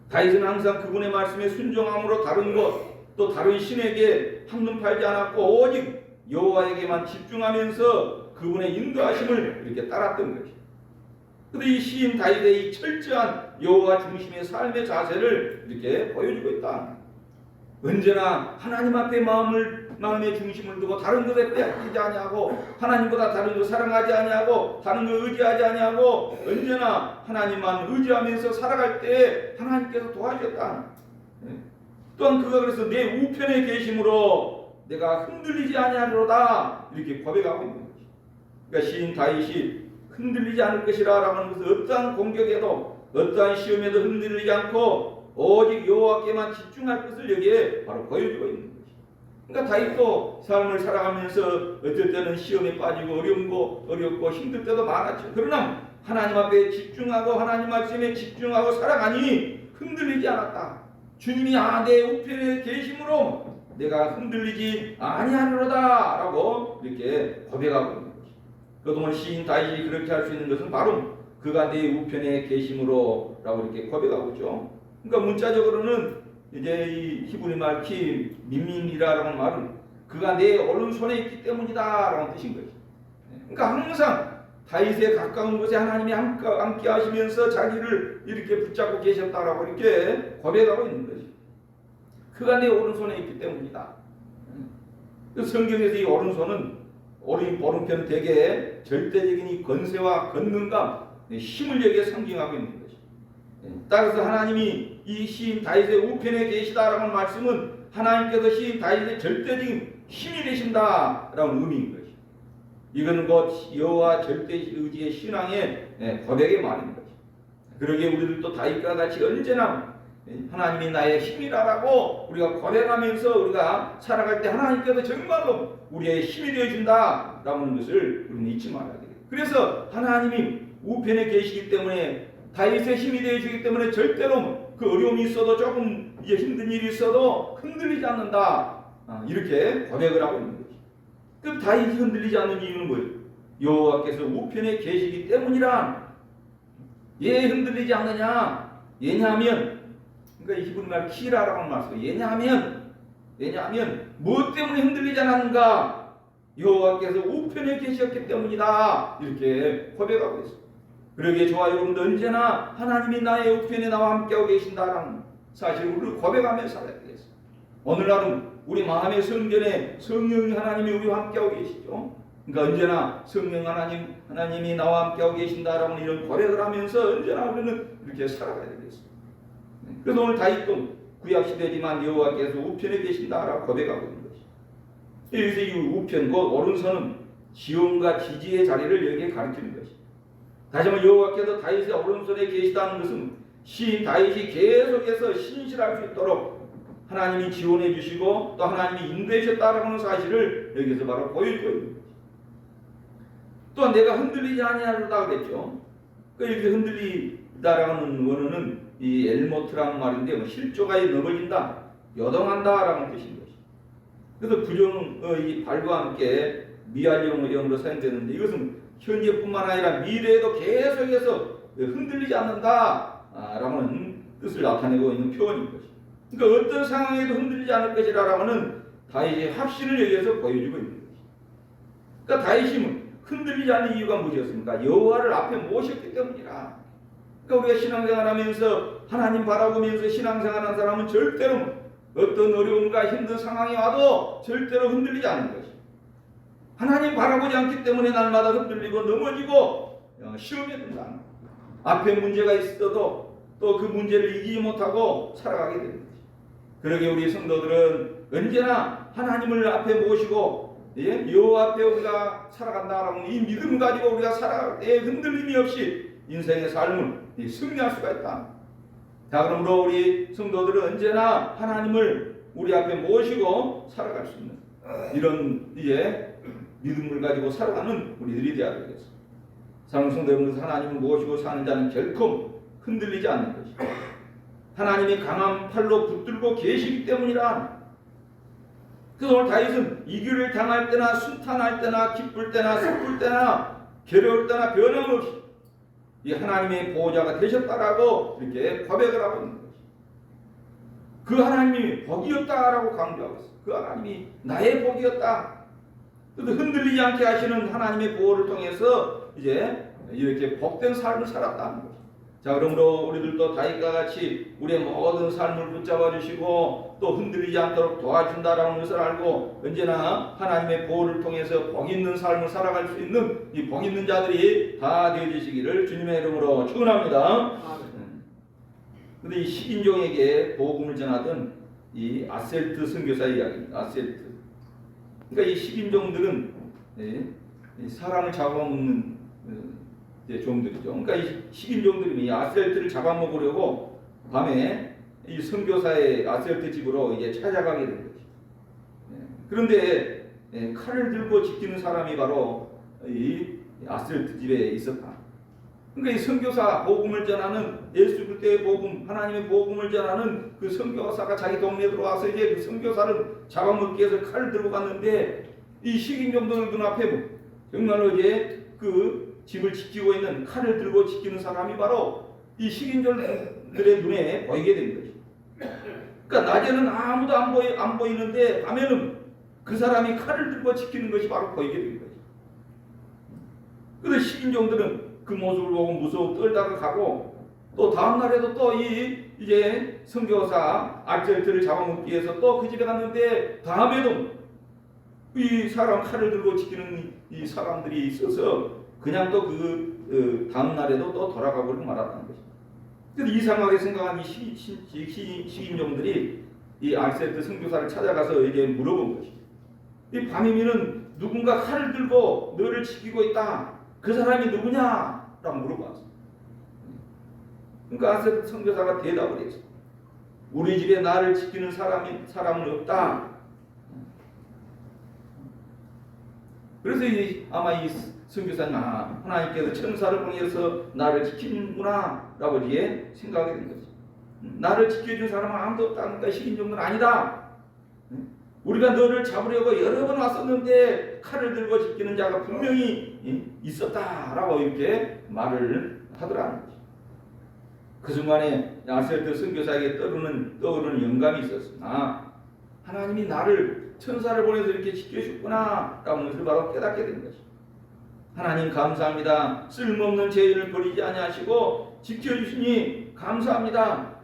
다윗은 항상 그분의 말씀에 순종함으로 다른 것, 또 다른 신에게 한눈 팔지 않았고 오직 여호와에게만 집중하면서 그분의 인도하심을 이렇게 따랐던 것이. 그런데 이 시인 다윗의 이 철저한 여호와 중심의 삶의 자세를 이렇게 보여주고 있다. 언제나 하나님 앞에 마음의 중심을 두고 다른 것에 빼앗기지 아니하고 하나님보다 다른 것 사랑하지 아니하고 다른 것 의지하지 아니하고 언제나 하나님만 의지하면서 살아갈 때 하나님께서 도와주셨다. 또한 그가 그래서 내 우편에 계심으로 내가 흔들리지 아니하리로다 이렇게 고백하고 있는 것이. 그러니까 시인 다윗이 흔들리지 않을 것이라 라고 하는 것은 어떠한 공격에도 어떠한 시험에도 흔들리지 않고 오직 여호와께만 집중할 것을 여기에 바로 보여주고 있는 것이. 그러니까 다윗도 삶을 살아가면서 어떨 때는 시험에 빠지고 어렵고 힘들 때도 많았죠. 그러나 하나님 앞에 집중하고 하나님 말씀에 집중하고 살아가니 흔들리지 않았다. 주님이 내 우편에 계심으로 내가 흔들리지 아니하리로다 라고 이렇게 고백하고 있는 것이. 그동안 시인 다윗이 그렇게 할 수 있는 것은 바로 그가 내 우편에 계심으로 라고 이렇게 고백하고 있죠. 그러니까 문자적으로는 이제 이 히브리 말 키 민민이라는 말은 그가 내 오른손에 있기 때문이다 라는 뜻인 것이. 그러니까 항상 다윗에 가까운 곳에 하나님이 함께 하시면서 자기를 이렇게 붙잡고 계셨다라고 이렇게 고백하고 있는 것이. 그가 내 오른손에 있기 때문이다. 성경에서 이 오른손은 오른편은 대개 절대적인 이 권세와 권능과 힘을 여기에 상징하고 있는 것이. 따라서 하나님이 이 시인 다윗의 우편에 계시다라는 말씀은 하나님께서 시인 다윗의 절대적인 힘이 되신다라는 의미인 것이. 이건 곧 여호와 절대 의지의 신앙의 고백의 말인 것이. 그러기에 우리들도 다윗과 같이 언제나 하나님이 나의 힘이라고 우리가 고백하면서 우리가 살아갈 때 하나님께서 정말로 우리의 힘이 되어준다라는 것을 우리는 잊지 말아야 되겠다. 그래서 하나님이 우편에 계시기 때문에 다윗의 힘이 되어주기 때문에 절대로 그 어려움이 있어도 조금 이제 힘든 일이 있어도 흔들리지 않는다. 이렇게 고백을 하고 있는 거죠. 그 다윗이 흔들리지 않는 이유는 뭐예요? 여호와께서 우편에 계시기 때문이라. 왜 흔들리지 않느냐? 왜냐하면 그러니까 이 히브리 말 키라라고 말씀. 왜냐하면 왜냐하면 무엇 때문에 흔들리지 않았는가? 여호와께서 우편에 계셨기 때문이다. 이렇게 고백하고 있습니다. 그러기에 저와 여러분도 언제나 하나님이 나의 우편에 나와 함께하고 계신다라는 사실을 우리 고백하며 살아야 되겠습니다. 오늘날은 우리 마음의 성전에 성령이 하나님이 우리와 함께하고 계시죠. 그러니까 언제나 성령 하나님이 나와 함께하고 계신다라는 이런 고백을 하면서 언제나 우리는 이렇게 살아가야 되겠습니다. 그래서 오늘 다윗도 구약 시대지만 여호와께서 우편에 계신다라고 고백하고 있는 것이. 여기서 이 우편 곧 오른손은 지원과 지지의 자리를 여기에 가리키는 것이. 다시 한번 여호와께서 다윗의 오른손에 계시다는 것은 시인 다윗이 계속해서 신실할 수 있도록 하나님이 지원해 주시고 또 하나님이 인도해 주셨다라는 사실을 여기서 바로 보여주고 있는 거죠. 또한 내가 흔들리지 아니하리라 그랬죠. 이렇게 흔들리다라는 원어는 이 엘모트라는 말인데 실조가 넘어진다, 요동한다라는 뜻인 것이. 그래서 부정의 발과 함께 미완용어로 사용되는데 이것은 현재뿐만 아니라 미래에도 계속해서 흔들리지 않는다라는 뜻을 나타내고 있는 표현인 것이. 그러니까 어떤 상황에도 흔들리지 않을 것이라는 다윗의 확신을 여기에서 보여주고 있는 것이. 그러니까 다윗이 흔들리지 않는 이유가 무엇이었습니까? 여호와를 앞에 모셨기 때문이라. 그러니까 우리가 신앙생활하면서 하나님 바라보면서 신앙생활하는 사람은 절대로 어떤 어려움과 힘든 상황이 와도 절대로 흔들리지 않는 것이. 하나님 바라보지 않기 때문에 날마다 흔들리고 넘어지고 시험에 든다. 앞에 문제가 있어도 또 그 문제를 이기지 못하고 살아가게 되는 것이. 그러게 우리 성도들은 언제나 하나님을 앞에 모시고 여호와 앞에 우리가 살아간다라는 이 믿음 가지고 우리가 살아갈 때 흔들림이 없이 인생의 삶을 승리할 수가 있다. 자, 그러므로 우리 성도들은 언제나 하나님을 우리 앞에 모시고 살아갈 수 있는 이런 믿음을 가지고 살아가는 우리들이 되어야 되겠습니다. 사랑하는 성도 여러분, 하나님을 모시고 사는 자는 결코 흔들리지 않는 것이죠. 하나님이 강한 팔로 붙들고 계시기 때문이라. 그래서 오늘 다윗은 이기를 당할 때나 순탄할 때나 기쁠 때나 슬플 때나 괴로울 때나 변함없이 이 하나님의 보호자가 되셨다라고 이렇게 고백을 하고 있는 것이죠. 그 하나님이 복이었다라고 강조하고 있어요. 그 하나님이 나의 복이었다. 그래서 흔들리지 않게 하시는 하나님의 보호를 통해서 이제 이렇게 복된 삶을 살았다는 것이죠. 자, 그러므로 우리들도 다윗과 같이 우리의 모든 삶을 붙잡아 주시고 또 흔들리지 않도록 도와준다라는 것을 알고 언제나 하나님의 보호를 통해서 복 있는 삶을 살아갈 수 있는 이 복 있는 자들이 다 되어주시기를 주님의 이름으로 축원합니다. 그런데 이 식인종에게 복음을 전하던 이 아셀트 선교사의 이야기입니다. 아셀트. 그러니까 이 식인종들은 사람을 잡아먹는 종들이죠. 그러니까 이 식인종들이 이 아셀트를 잡아먹으려고 밤에 이 선교사의 아셀트 집으로 이제 찾아가게 된 거죠. 그런데 칼을 들고 지키는 사람이 바로 이 아셀트 집에 있었다. 그러니까 이 선교사 복음을 전하는 예수 그리스도의 복음, 하나님의 복음을 전하는 그 선교사가 자기 동네에 들어와서 이제 그 선교사를 잡아먹기 위해서 칼을 들고 갔는데 이 식인종들 눈앞에 정말로 이제 그 집을 지키고 있는 칼을 들고 지키는 사람이 바로 이 식인종들의 눈에 보이게 된 거죠. 그러니까 낮에는 아무도 안 보이는데 밤에는 그 사람이 칼을 들고 지키는 것이 바로 보이게 된 거죠. 그래서 식인종들은 그 모습을 보고 무서워 떨다가 가고 또 다음 날에도 또 이제 선교사 아셀트를 잡아먹기 위해서 또 그 집에 갔는데 다음에도 이 사람 칼을 들고 지키는 이 사람들이 있어서 그냥 또 그 다음 날에도 또 돌아가고를 말았다는 것입니다. 그래서 이상하게 생각한 이 식인종들이 이 아셀트 선교사를 찾아가서 이제 물어본 것입니다. 이 밤이면은 누군가 칼을 들고 너를 지키고 있다. 그 사람이 누구냐? 라고 물어봤어요. 그러니까 아셀트 선교사가 대답을 했어요. 우리 집에 나를 지키는 사람은 없다. 그래서 아마 이 선교사는 하나님께서 천사를 보내서 나를 지키는구나 라고 이제 생각하게 된 거죠. 나를 지켜준 사람은 아무도 없다니까 식인종은 아니다. 우리가 너를 잡으려고 여러 번 왔었는데 칼을 들고 지키는 자가 분명히 있었다라고 이렇게 말을 하더라는 거죠. 그 순간에 아셀트 선교사에게 떠오르는 영감이 있었습니다. 하나님이 나를 천사를 보내서 이렇게 지켜주셨구나 라는 것을 바로 깨닫게 된 것입니다. 하나님 감사합니다. 쓸모없는 죄인을 버리지 아니하시고 지켜주시니 감사합니다.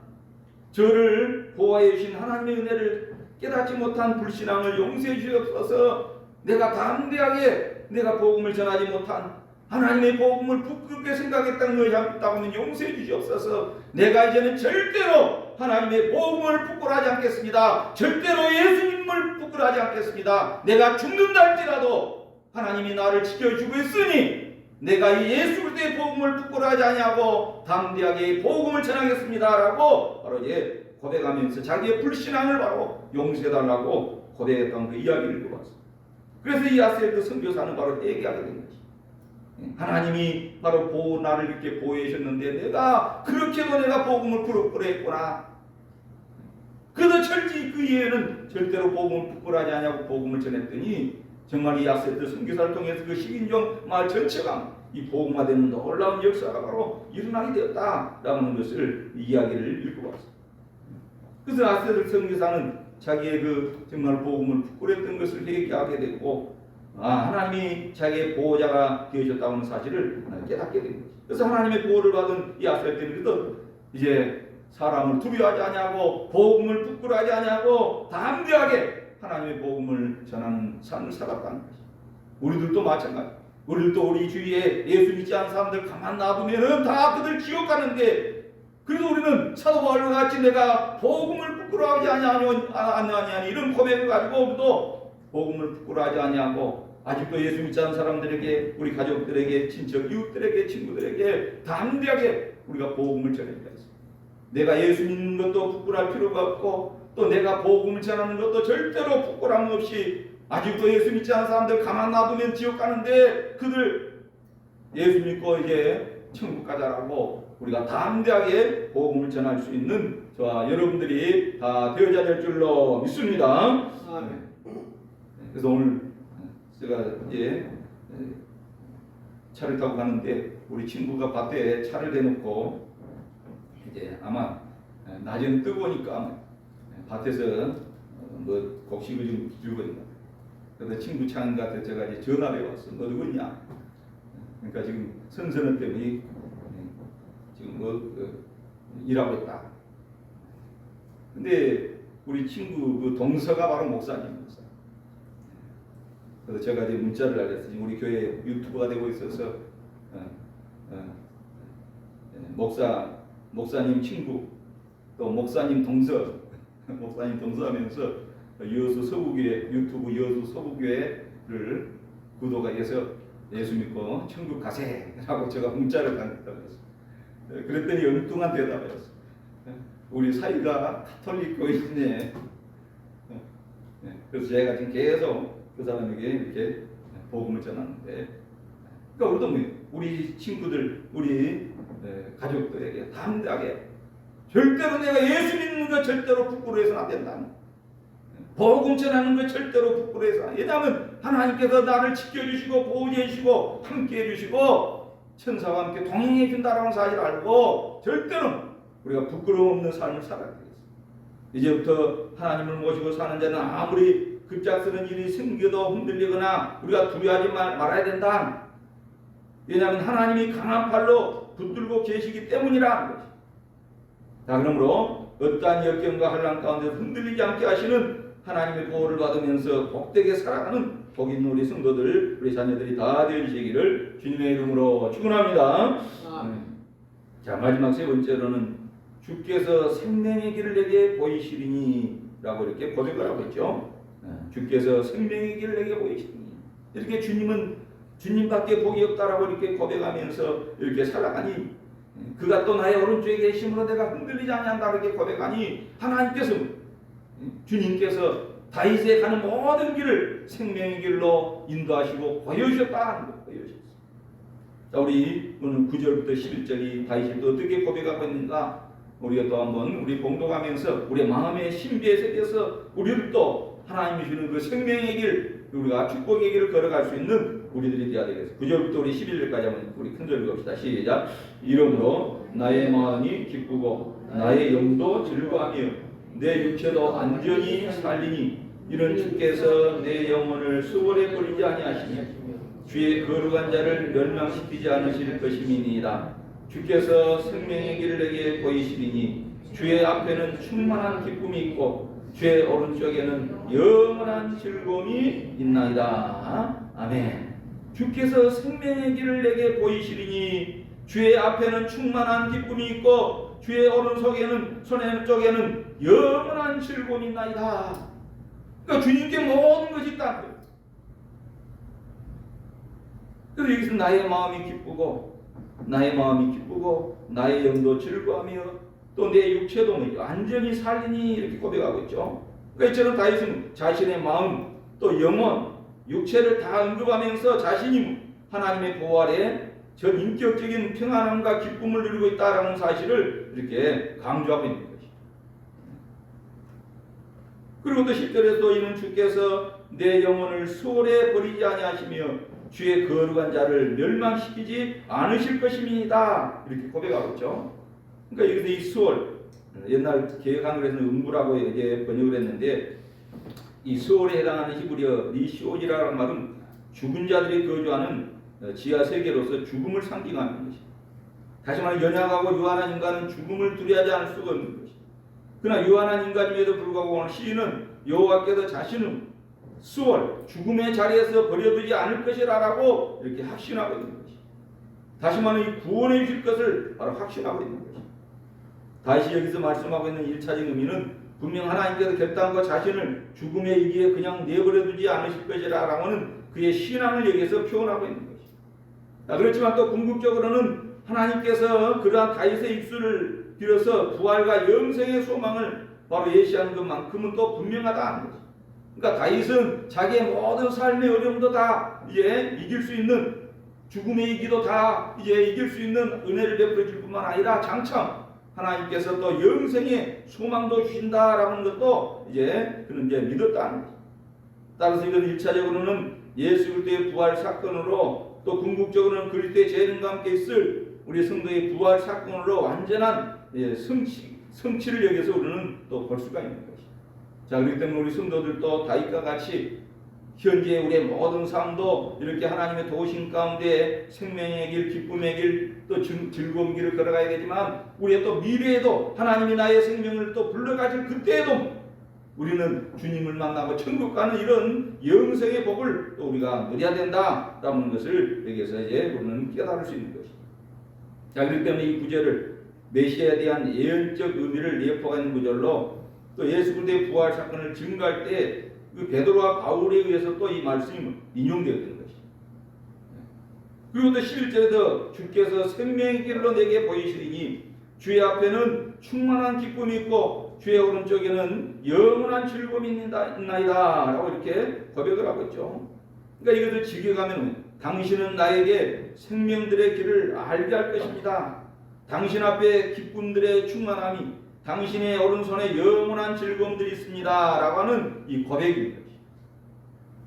저를 보호해 주신 하나님의 은혜를 깨닫지 못한 불신앙을 용서해 주옵소서. 내가 담대하게 내가 복음을 전하지 못한 하나님의 복음을 부끄럽게 생각했다는 것이 있다면 용서해 주시옵소서. 내가 이제는 절대로 하나님의 복음을 부끄러워하지 않겠습니다. 절대로 예수님을 부끄러워하지 않겠습니다. 내가 죽는다 할지라도 하나님이 나를 지켜주고 있으니 내가 이 예수 그리스도의 복음을 부끄러워하지 아니하고 담대하게 복음을 전하겠습니다 라고 바로 이제 고백하면서 자기의 불신앙을 바로 용서해달라고 고백했던 그 이야기를 읽어봤습니다. 그래서 이 아셀도 선교사는 바로 얘기하게 된 것이, 하나님이 바로 나를 이렇게 보호해 주셨는데 내가 그렇게도 내가 복음을 부끄러워했구나. 그래도 철저히 그 이후에는 절대로 복음을 부끄러워하지 않냐고 복음을 전했더니 정말 이 아셀도 선교사를 통해서 그 식인종 마을 전체가 이 복음화되는 놀라운 역사가 바로 일어나게 되었다라는 것을 이야기를 읽어봤습니다. 그래서 아셀도 선교사는 자기의 그 정말 복음을 부끄러웠던 것을 얘기하게 되고, 하나님이 자기의 보호자가 되어졌다는 사실을 깨닫게 된 거죠. 그래서 하나님의 보호를 받은 이 아셀 때는 그래도 이제 사람을 두려워하지 아니하고 복음을 부끄러워하지 아니하고 담대하게 하나님의 복음을 전하는 삶을 살았다는 거죠. 우리들도 마찬가지. 우리들도 우리 주위에 예수 믿지 않는 사람들 가만 놔두면은 다 그들 지옥 가는데, 그래도 우리는 사도 바울과 같이 내가 복음을 부끄러워하지 아니하니 이런 고백을 가지고 우리도 복음을 부끄러워하지 아니하고 아직도 예수 믿지 않는 사람들에게, 우리 가족들에게, 친척 이웃들에게, 친구들에게 담대하게 우리가 복음을 전해야 했습니다. 내가 예수 믿는 것도 부끄러워할 필요가 없고 또 내가 복음을 전하는 것도 절대로 부끄러움 없이, 아직도 예수 믿지 않는 사람들 가만 놔두면 지옥 가는데 그들 예수 믿고 이제 천국 가자라고 우리가 담대하게 복음을 전할 수 있는 저와 여러분들이 다 되어야 될 줄로 믿습니다. 그래서 오늘 제가 이제 차를 타고 가는데 우리 친구가 밭에 차를 대놓고 이제 아마 낮에는 뜨거우니까 밭에서 뭐 곡식을 좀 들거든요. 그래서 친구 차한테 제가 이제 전화를 해왔어. 너 누구냐? 그러니까 지금 선선한 때문에 지금 일하고 있다. 근데 우리 친구 그 동서가 바로 목사님입니다. 그래서 제가 이제 문자를 날렸어요. 우리 교회 유튜브가 되고 있어서 목사님 친구 또 목사님 동서 목사님 동서하면서 여수 서구교회 유튜브 여수 서구교회를 구독해서 예수 믿고 천국 가세라고 제가 문자를 보냈다고 했어요. 그랬더니 엉뚱한 대답이었어요. 우리 사이가 가톨릭 교회인데, 그래서 제가 지금 계속 그 사람에게 이렇게 복음을 전하는데, 그러니까 우리도 우리 친구들, 우리 가족들에게 담대하게 절대로 내가 예수 믿는 것 절대로 부끄러워해서는 안 된다. 복음 전하는 것 절대로 부끄러워해서, 왜냐하면 하나님께서 나를 지켜주시고 보호해 주시고 함께해 주시고 천사와 함께 동행해 준다라는 사실을 알고 절대로 우리가 부끄러움 없는 삶을 살아야 되겠습니다. 이제부터 하나님을 모시고 사는 자는 아무리 급작스러운 일이 생겨도 흔들리거나 우리가 두려워하지 말아야 된다. 왜냐하면 하나님이 강한 팔로 붙들고 계시기 때문이라는 것입니다. 자, 그러므로 어떠한 역경과 환난 가운데 흔들리지 않게 하시는 하나님의 보호를 받으면서 복되게 살아가는 복 있는 우리 성도들, 우리 자녀들이 다 되시기를 주님의 이름으로 축원합니다. 자, 마지막 세 번째로는 주께서 생명의 길을 내게 보이시리니 라고 이렇게 고백을 하고 있죠. 주께서 생명의 길을 내게 보이시리니, 이렇게 주님은 주님밖에 복이 없다라고 이렇게 고백하면서 이렇게 살아가니, 그가 또 나의 오른쪽에 계심으로 내가 흔들리지 아니한다 이렇게 고백하니, 하나님께서 주님께서 다윗에 가는 모든 길을 생명의 길로 인도하시고 보여주셨다 하는 것, 보여주셨습니다. 자, 우리 오늘 9절부터 11절이 다윗이 또 어떻게 고백하고 있는가, 우리가 또 한번 우리 봉독하면서 우리 마음의 신비의 세계에서 우리를 또 하나님이 주는 그 생명의 길, 우리가 축복의 길을 걸어갈 수 있는 우리들이 되어야 되겠습니다. 9절부터 우리 11절까지 한번 우리 큰절 읽읍시다. 시작. 이러므로 나의 마음이 기쁘고 나의 영도 즐거하며 내 육체도 안전히 살리니 이는 주께서 내 영혼을 수월에 버리지 아니하시며 주의 거룩한 자를 멸망시키지 않으실 것임이니이다. 주께서 생명의 길을 내게 보이시리니 주의 앞에는 충만한 기쁨이 있고 주의 오른쪽에는 영원한 즐거움이 있나이다. 아멘. 주께서 생명의 길을 내게 보이시리니 주의 앞에는 충만한 기쁨이 있고 주의 오른쪽에는 영원한 즐거움이 있나이다. 그러니까 주님께 모든 것이 있다. 그래서 여기서 나의 마음이 기쁘고 나의 영도 즐거워하며 또 내 육체도 완전히 살리니 이렇게 고백하고 있죠. 그러니까 이처럼 다윗은 자신의 마음 또 영혼 육체를 다 언급하면서 자신이 하나님의 보호 아래 전 인격적인 평안함과 기쁨을 누리고 있다라는 사실을 이렇게 강조하고 있는 것입니다. 그리고 또 10절에도 이는 주께서 내 영혼을 수월에 버리지 아니하시며 주의 거룩한 자를 멸망시키지 않으실 것임이다. 이렇게 고백하고 있죠. 그러니까 여기서 이 수월, 옛날 개혁한글에서는 음부라고 이제 번역을 했는데 이 수월에 해당하는 히브리어 리시온이라는 말은 죽은 자들이 거주하는 지하 세계로서 죽음을 상징하는 것입니다. 다시 말해 연약하고 유한한 인간은 죽음을 두려워하지 않을 수가 없는 것입니다. 그러나 유한한 인간임에도 불구하고 오늘 시인은 여호와께서 자신은 수월, 죽음의 자리에서 버려두지 않을 것이라고 이렇게 확신하고 있는 것입니다. 다시 말해 이 구원해 주실 것을 바로 확신하고 있는 것입니다. 다시 여기서 말씀하고 있는 1차적 의미는 분명 하나님께서 결단과 자신을 죽음의 이기에 그냥 내버려두지 않으실 것이라고 하는 그의 신앙을 여기서 표현하고 있는 것입니다. 그렇지만 또 궁극적으로는 하나님께서 그러한 다윗의 입술을 빌어서 부활과 영생의 소망을 바로 예시하는 것만큼은 또 분명하다 하는 것입니다. 그러니까 다윗은 자기의 모든 삶의 어려움도 다 이제 이길 수 있는 죽음의 이기도 다 이제 이길 수 있는 은혜를 베풀어 줄 뿐만 아니라 장차 하나님께서 또 영생의 소망도 주신다라는 것도 이제 그는 이제 믿었다는 거죠. 따라서 이건 1차적으로는 예수 그리스도의 부활 사건으로 또 궁극적으로는 그리스도의 재림과 함께 있을 우리 성도의 부활 사건으로 완전한 성취를 여기서 우리는 또 볼 수가 있는 것이죠. 자, 그렇기 때문에 우리 성도들도 다윗과 같이 현재 우리의 모든 삶도 이렇게 하나님의 도우심 가운데 생명의 길, 기쁨의 길, 또 즐거운 길을 걸어가야 되지만 우리의 또 미래에도 하나님이 나의 생명을 또 불러가실 그때에도 우리는 주님을 만나고 천국 가는 이런 영생의 복을 또 우리가 누려야 된다라는 것을 여기서 이제 우리는 깨달을 수 있는 것입니다. 자, 그렇기 때문에 이 구절을 메시아에 대한 예언적 의미를 내포하고 있는 구절로 또 예수 그리스도의 부활 사건을 증거할 때 그 베드로와 바울에 의해서 또 이 말씀이 인용되었던 것입니다. 그리고 또 11절에도 주께서 생명의 길로 내게 보이시리니 주의 앞에는 충만한 기쁨이 있고 주의 오른쪽에는 영원한 즐거움이 있나이다 라고 이렇게 고백을 하고 있죠. 그러니까 이것을 즐겨가면 당신은 나에게 생명들의 길을 알게 할 것입니다. 당신 앞에 기쁨들의 충만함이 당신의 오른손에 영원한 즐거움들이 있습니다 라고 하는 이 고백입니다.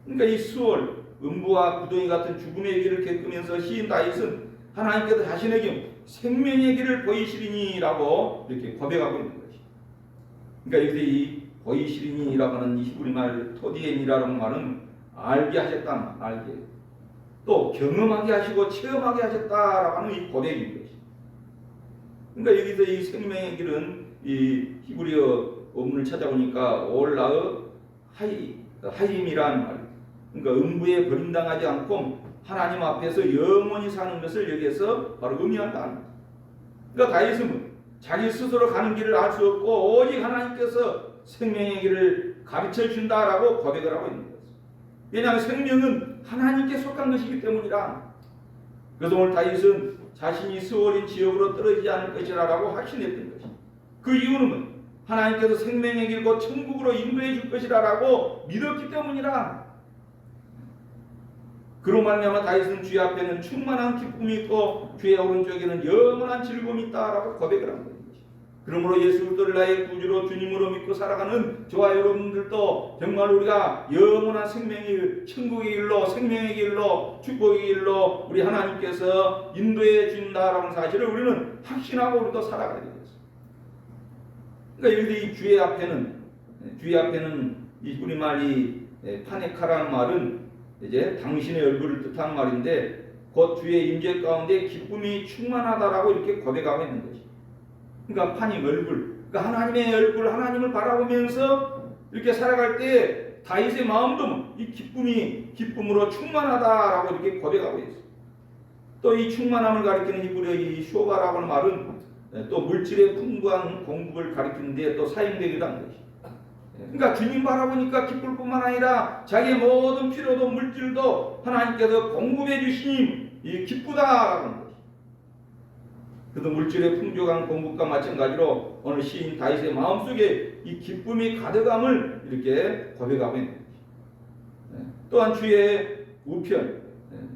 그러니까 이 수월, 음부와 구덩이 같은 죽음의 길을 겪으면서 시인 다윗은 하나님께서 자신에게 생명의 길을 보이시리니 라고 이렇게 고백하고 있는 것입니다. 그러니까 여기서 이 보이시리니 라고 하는 이 히브리 말 토디엔이라는 말은 알게 하셨다, 알게 또 경험하게 하시고 체험하게 하셨다라고 하는 이 고백인 것입니다. 그러니까 여기서 이 생명의 길은 이 히브리어 원문을 찾아보니까 올라의 하임이라는 말, 그러니까 음부에 버림당하지 않고 하나님 앞에서 영원히 사는 것을 여기에서 바로 의미한다. 그러니까 다윗은 자기 스스로 가는 길을 알 수 없고 오직 하나님께서 생명의 길을 가르쳐 준다라고 고백을 하고 있는 것입니다. 왜냐하면 생명은 하나님께 속한 것이기 때문이라. 그래서 오늘 다윗은 자신이 수월인 지역으로 떨어지지 않을 것이라고 확신했던 것입니다. 그 이유는 하나님께서 생명의 길고 천국으로 인도해 줄 것이라고 믿었기 때문이라. 그로 말미암아 다윗은 주의 앞에는 충만한 기쁨이 있고 주의 오른쪽에는 영원한 즐거움이 있다라고 고백을 한 것입니다. 그러므로 예수 그리스도를 나의 구주로 주님으로 믿고 살아가는 저와 여러분들도 정말 우리가 영원한 생명의 길, 천국의 길로, 생명의 길로, 축복의 길로 우리 하나님께서 인도해 준다라는 사실을 우리는 확신하고 우리도 살아가야 됩니다. 그러니까 여기 이 주의 앞에는 이 우리말이 파네카라는 말은 이제 당신의 얼굴을 뜻하는 말인데 곧 주의 임재 가운데 기쁨이 충만하다라고 이렇게 고백하고 있는 것이. 그러니까 파님 얼굴, 그러니까 하나님의 얼굴, 하나님을 바라보면서 이렇게 살아갈 때 다윗의 마음도 이 기쁨으로 충만하다라고 이렇게 고백하고 있어요. 또 이 충만함을 가리키는 히브리어 이 쇼바라고 하는 말은 또 물질의 풍부한 공급을 가리키는데 또 사용되기도 한 것이. 그러니까 주님 바라보니까 기쁠 뿐만 아니라 자기의 모든 필요도 물질도 하나님께서 공급해 주시니 이 기쁘다라는 것이. 그래도 물질의 풍족한 공급과 마찬가지로 오늘 시인 다윗의 마음속에 이 기쁨이 가득함을 이렇게 고백하고 있는 것이. 또한 주의 우편,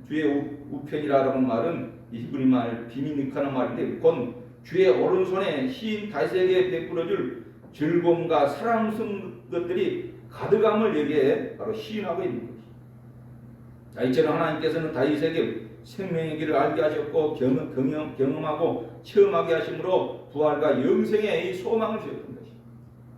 주의 우편이라는 말은 이 히브리 말 비미닉하는 말인데 곧 주의 오른손에 시인 다윗에게 베풀어줄 즐거움과 사랑스러운 것들이 가득함을 여기에 바로 시인하고 있는 것이죠. 자, 이처럼 하나님께서는 다윗에게 생명의 길을 알게 하셨고 경험하고 체험하게 하심으로 부활과 영생의 이 소망을 주셨던 것이죠.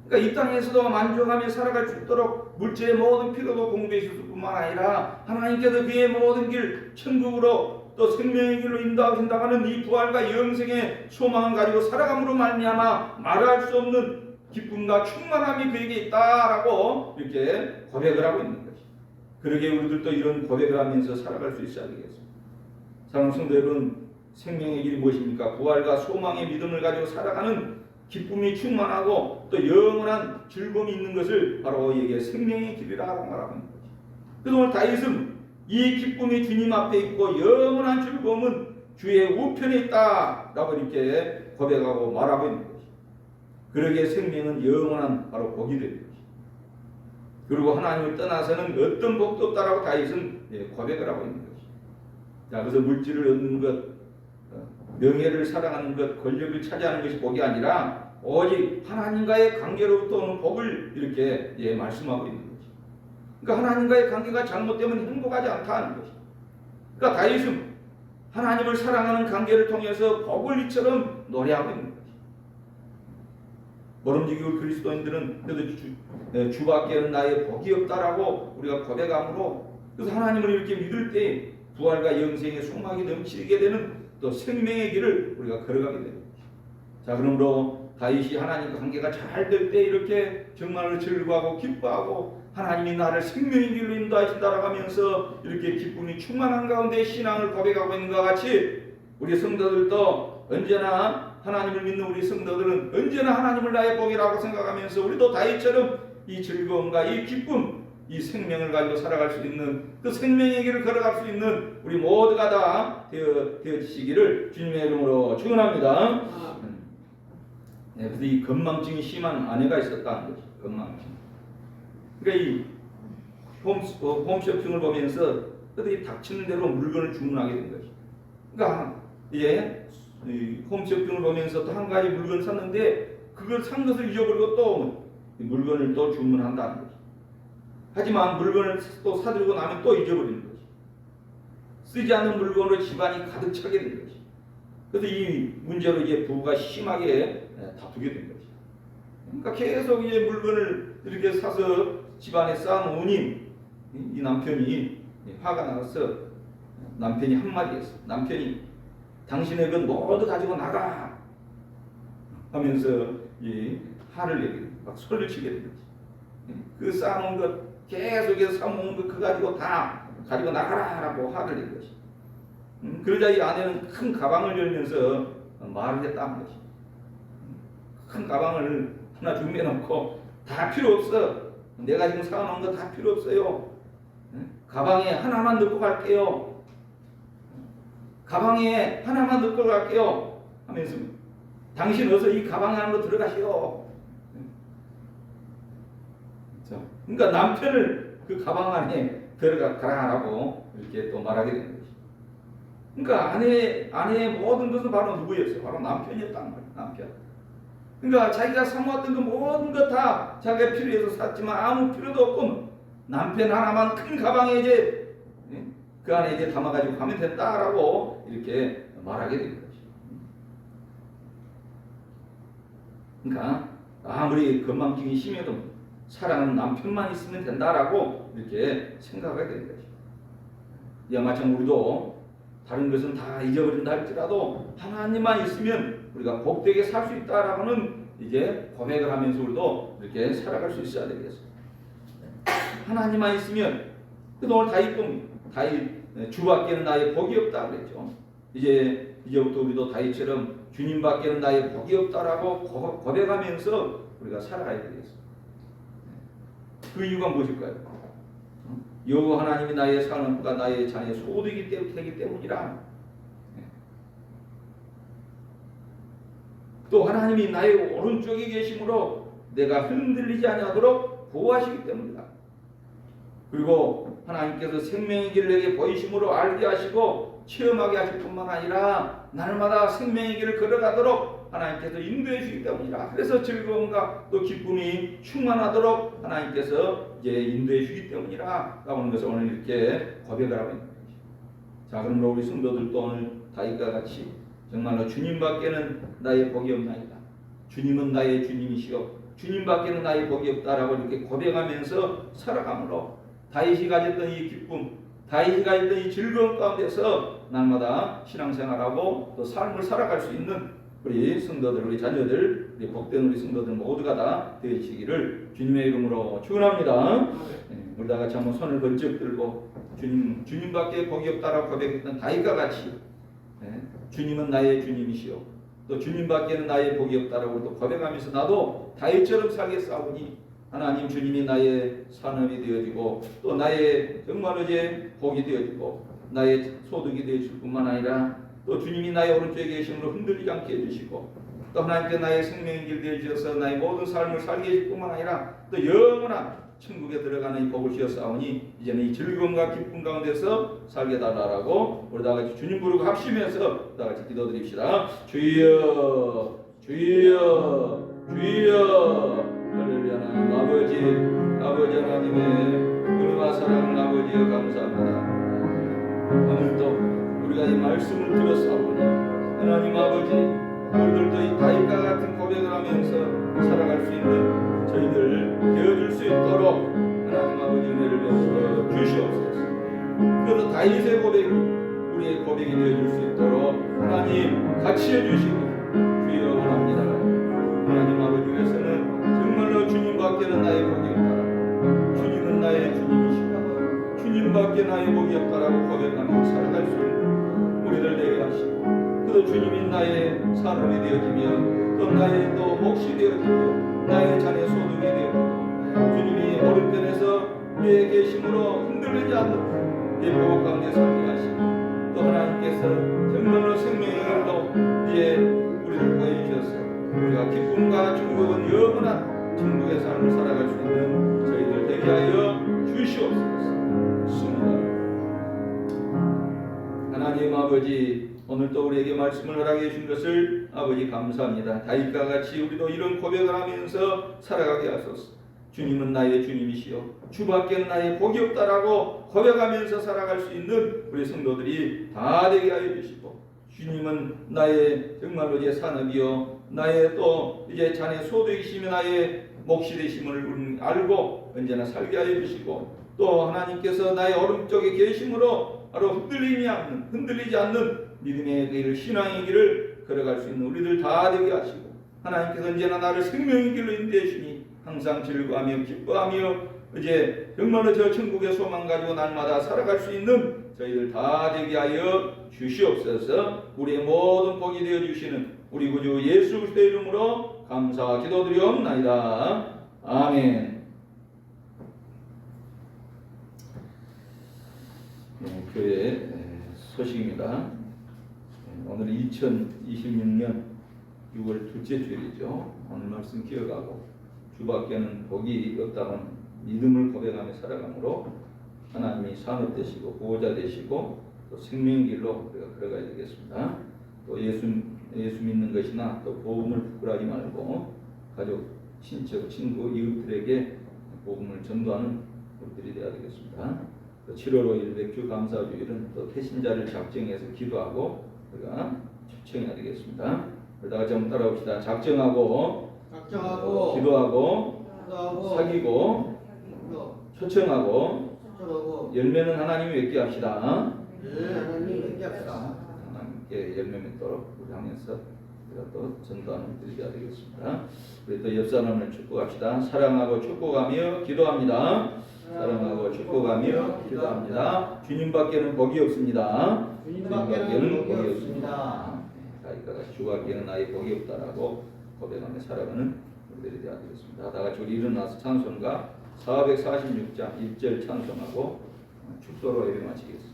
그러니까 이 땅에서도 만족하며 살아갈 수 있도록 물질의 모든 필요도 공급해 주실 뿐만 아니라 하나님께서 그의 모든 길 천국으로 또 생명의 길로 인도하신다는 이 부활과 영생의 소망을 가지고 살아감으로 말미암아 말할 수 없는 기쁨과 충만함이 그에게 있다라고 이렇게 고백을 하고 있는 것이. 그러게 우리들도 이런 고백을 하면서 살아갈 수 있어야 되겠습니다. 사랑하는 성도 여러분, 생명의 길이 무엇입니까? 부활과 소망의 믿음을 가지고 살아가는 기쁨이 충만하고 또 영원한 즐거움이 있는 것을 바로 여기에 생명의 길이라고 말하고 있는 거죠. 그래서 오늘 다윗은 이 기쁨이 주님 앞에 있고 영원한 즐거움은 주의 우편에 있다라고 이렇게 고백하고 말하고 있는 거죠. 그러기에 생명은 영원한 바로 복이 되는 거죠. 그리고 하나님을 떠나서는 어떤 복도 없다라고 다윗은 고백을 하고 있는 거죠. 자, 그래서 물질을 얻는 것, 명예를 사랑하는 것, 권력을 차지하는 것이 복이 아니라 오직 하나님과의 관계로부터 오는 복을 이렇게 말씀하고 있는 거죠. 그러니까 하나님과의 관계가 잘못되면 행복하지 않다는 것이죠. 그러니까 다윗은 하나님을 사랑하는 관계를 통해서 복을 이처럼 노래하고 있는 거죠. 모름지기 그리스도인들은 그래도 주밖에는 나의 복이 없다라고 우리가 고백함으로 그래서 하나님을 이렇게 믿을 때 부활과 영생의 소망이 넘치게 되는 또 생명의 길을 우리가 걸어가게 됩니다. 자, 그러므로 다윗이 하나님과 관계가 잘 될 때 이렇게 정말로 즐거워하고 기뻐하고 하나님이 나를 생명의 길로 인도하신다라고 하면서 이렇게 기쁨이 충만한 가운데 신앙을 고백하고 있는 것과 같이 우리 성도들도 언제나 하나님을 믿는 우리 성도들은 언제나 하나님을 나의 복이라고 생각하면서 우리도 다윗처럼 이 즐거움과 이 기쁨, 이 생명을 가지고 살아갈 수 있는 그 생명의 길을 걸어갈 수 있는 우리 모두가 다 되어지시기를 주님의 이름으로 축원합니다. 그래서 이 건망증이 심한 아내가 있었다는 거죠. 건망증. 그러니까 이 홈쇼핑을 보면서 이 닥치는 대로 물건을 주문하게 된 거죠. 그러니까 홈쇼핑을 보면서 또 한 가지 물건을 샀는데 그걸 산 것을 잊어버리고 또 물건을 또 주문한다는 거죠. 하지만 물건을 또 사들고 나면 또 잊어버리는 거죠. 쓰지 않는 물건으로 집안이 가득 차게 된 거죠. 그래서 이 문제로 이제 부부가 심하게 다투게 된 거죠. 그러니까 계속 이제 물건을 이렇게 사서 집안에 쌓아놓으니 이 남편이 화가 나서 남편이 한마디 했어. 남편이 당신의 건 모두 가지고 나가 하면서 이 화를 내게 막 소리를 치게 된 거지. 그 쌓아놓은 것 계속해서 쌓아놓은 것 그거 가지고 다 가지고 나가라라고 화를 낸 거지. 그러자 이 아내는 큰 가방을 열면서 말을 했다는 거지. 큰 가방을 하나 준비해놓고 다 필요 없어. 내가 지금 사놓은 거 다 필요 없어요. 가방에 하나만 넣고 갈게요. 가방에 하나만 넣고 갈게요. 하면서 당신 어서 이 가방에 한번 들어가시오. 그러니까 남편을 그 가방 안에 들어가라고 이렇게 또 말하게 되는 거죠. 그러니까 아내의 모든 것은 바로 누구였어요? 바로 남편이었단 말이에요. 남편. 그러니까 자기가 사모았던 그 모든 것 다 자기가 필요해서 샀지만 아무 필요도 없고 남편 하나만 큰 가방에 이제 그 안에 이제 담아가지고 가면 된다라고 이렇게 말하게 된 거죠. 그러니까 아무리 건망증이 심해도 사랑하는 남편만 있으면 된다라고 이렇게 생각하게 되는 것이죠. 이와 마찬가지로 우리도 다른 것은 다 잊어버린다 할지라도 하나님만 있으면 우리가 복되게 살 수 있다라고는 이제 고백을 하면서 우리도 이렇게 살아갈 수 있어야 되겠습니다. 하나님만 있으면 오늘 다윗 주밖에는 나의 복이 없다 그랬죠. 이제부터 우리도 다윗처럼 주님밖에는 나의 복이 없다라고 고백하면서 우리가 살아가야 되겠습니다. 그 이유가 무엇일까요? 여호와 하나님이 나의 산업과 나의 자녀의 소득이 되기 때문이라. 또 하나님이 나의 오른쪽에 계심으로 내가 흔들리지 아니하도록 보호하시기 때문이다. 그리고 하나님께서 생명의 길을 내게 보이심으로 알게 하시고 체험하게 하실 뿐만 아니라 날마다 생명의 길을 걸어가도록 하나님께서 인도해 주시기 때문이라. 그래서 즐거움과 또 기쁨이 충만하도록 하나님께서 이제 인도해 주시기 때문이라 라는 것을 오늘 이렇게 고백을 하고 있는 것이죠. 자, 그러므로 우리 성도들도 오늘 다윗과 같이 정말로 주님밖에는 나의 복이 없나이다. 주님은 나의 주님이시오. 주님밖에는 나의 복이 없다라고 이렇게 고백하면서 살아감으로 다윗이 가졌던 이 기쁨, 다윗이 가졌던 이 즐거움 가운데서 날마다 신앙생활하고 또 삶을 살아갈 수 있는 우리 성도들, 우리 자녀들, 우리 복된 우리 성도들 모두가 다 되시기를 주님의 이름으로 축원합니다. 우리 다 같이 한번 손을 번쩍 들고 주님밖에 복이 없다라고 고백했던 다윗과 같이 주님은 나의 주님이시오. 또 주님밖에는 나의 복이 없다라고 또 고백하면서 나도 다윗처럼 살겠사오니 하나님 주님이 나의 산업이 되어지고 또 나의 정말로 이제 복이 되어지고 나의 소득이 되어질 뿐만 아니라 또 주님이 나의 오른쪽에 계심으로 흔들리지 않게 해주시고 또 하나님께 나의 생명의 길 되어주셔서 나의 모든 삶을 살게 해줄 뿐만 아니라 또 영원한 천국에 들어가는 이 복을 주셨사오니 이제는 이 즐거움과 기쁨 가운데서 살게 달라라고 우리 다 같이 주님 부르고 합심해서 다 같이 기도드립시다. 주여 주여 주여. 할렐루야. 하나님 아버지 하나님의 은혜와 사랑을 아버지여 감사합니다. 오늘도 우리가 이 말씀을 들었사오니 하나님 아버지 우리들도 이 다윗과 같은 고백을 하면서 살아갈 수 있는 저희들 되어줄 수 있도록 하나님 아버지 은혜를 베풀어 주시옵소서. 그래서 다윗의 고백이 우리의 고백이 되어줄 수 있도록 하나님 같이 해주시고 주여 원합니다. 하나님 아버지 위해서는 정말로 주님밖에는 나의 복이 없다. 주님은 나의 주님이시다. 주님밖에 나의 복이 없다라고 고백하며 살아갈 수 있는 우리들 되게 하시고 또 주님이 나의 산업이 되어지며 또 나의 또 몫이 되어지며 나의 자녀 소득이 되어지고 주님이 오른편에서 우리의 계심으로 흔들리지 않는 이 복음 가운데 살게 하시고 또 하나님께서 정말로 생명의 길로 이제 우리를 보여주셔서 우리가 기쁨과 즐거운 영원한 천국의 삶을 살아갈 수 있는 저희들 되게 하여 주시옵소서. 하나님 아버지 오늘도 우리에게 말씀을 허락해 주신 것을 아버지 감사합니다. 다윗과 같이 우리도 이런 고백을 하면서 살아가게 하소서. 주님은 나의 주님이시여 주밖에는 나의 복이 없다라고 고백하면서 살아갈 수 있는 우리 성도들이 다 되게 하여 주시고 주님은 나의 정말로 이제 산업이요 나의 또 이제 자네 소득이시며 나의 몫이 되심을 알고 언제나 살게 하여 주시고 또 하나님께서 나의 오른쪽에 계심으로 바로 흔들리지 않는 믿음의 길을 신앙의 길을 걸어갈 수 있는 우리들 다 되게 하시고 하나님께서 언제나 나를 생명의 길로 인도해 주시니 항상 즐거워하며 기뻐하며 이제 정말로 저 천국의 소망 가지고 날마다 살아갈 수 있는 저희들 다 되게 하여 주시옵소서. 우리의 모든 복이 되어 주시는 우리 구주 예수 그리스도의 이름으로 감사 기도드리옵나이다. 아멘. 교회 소식입니다. 오늘 2026년 6월 둘째 주일이죠. 오늘 말씀 기억하고 주밖에는 복이 없다는 믿음을 고백하며 살아가므로 하나님이 산업 되시고 보호자 되시고 또 생명의 길로 우리가 걸어가야 되겠습니다. 또 예수 믿는 것이나 또 복음을 부끄러워하지 말고 가족, 친척, 친구, 이웃들에게 복음을 전도하는 우리들이 되어야 되겠습니다. 7월 5일 맥주 감사주일은 또 태신자를 작정해서 기도하고 우리가 초청해야 되겠습니다. 그러다가 좀 따라옵시다. 작정하고 초청하고 기도하고 사귀고 초청하고 열매는 하나님이 맺게 합시다. 하나님 뵙겠습니다. 하나님께 열매 맺도록 우리 하면서 우리가 또 전도하는 드리게 되겠습니다. 우리 또 옆 사람을 축복합시다. 사랑하고 축복하며 기도합니다. 사랑하고 축복하며 기도합니다. 주님밖에는 복이 없습니다. 주님밖에는 복이 없습니다. 다윗과 같이 주밖에는 나의 복이 없다라고 고백하며 살아가는 우리들이 되어야 되겠습니다. 다 같이 우리 일어나서 찬송가 446장 1절 찬송하고 축도로 예배 마치겠습니다.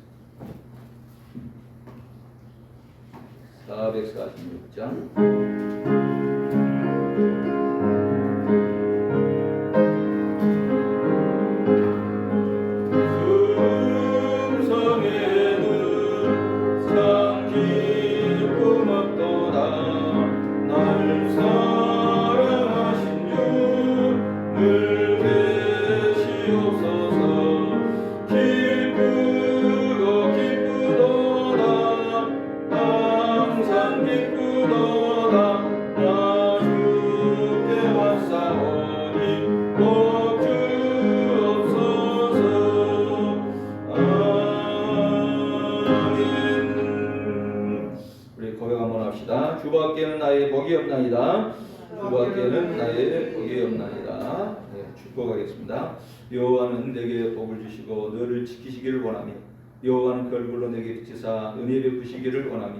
446장 주밖에는 나의 복이 없나이다. 주밖에는 나의 복이 없나이다. 네, 축복하겠습니다. 여호와는 내게 복을 주시고 너를 지키시기를 원하며 여호와는 그 얼굴로 내게 비치사 은혜 베푸시기를 원하며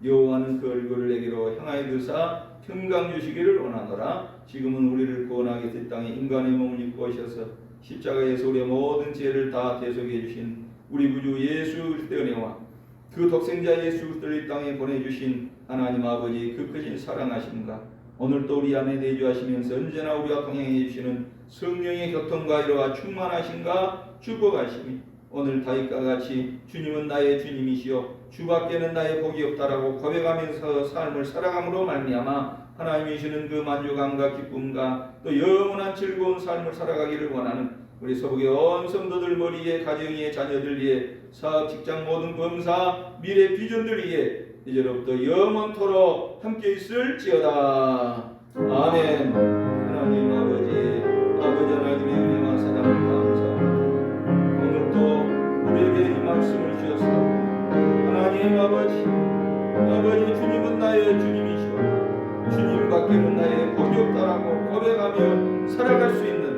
여호와는 그 얼굴을 내게로 향하여 드사 평강 주시기를 원하노라. 지금은 우리를 구원하게 이 땅에 인간의 몸을 입고 오셔서 십자가에서 우리의 모든 죄를 다 대속해 주신 우리 구주 예수 그리스도의 은혜와 그 독생자 예수 그리스도를 이 땅에 보내주신 하나님 아버지 그 크신 사랑하심과 오늘도 우리 안에 내주하시면서 언제나 우리와 동행해 주시는 성령의 교통과 이로와 충만하심과 축복하심이 오늘 다윗과 같이 주님은 나의 주님이시요 주밖에는 나의 복이 없다라고 고백하면서 삶을 살아감으로 말미암아 하나님이 주시는 그 만족감과 기쁨과 또 영원한 즐거운 삶을 살아가기를 원하는 우리 서북의 온 성도들 머리에 가정의 자녀들 위에 사업 직장 모든 범사 미래 비전들 위에 이제로부터 영원토록 함께 있을지어다. 아멘. 하나님 아버지 하나님의 은혜와 사랑을 감사합니다. 오늘도 우리에게 이 말씀을 주셔서 하나님 아버지 주님은 나의 주님이시오 주님밖에는 나의 복이 없다라고 고백하며 살아갈 수 있는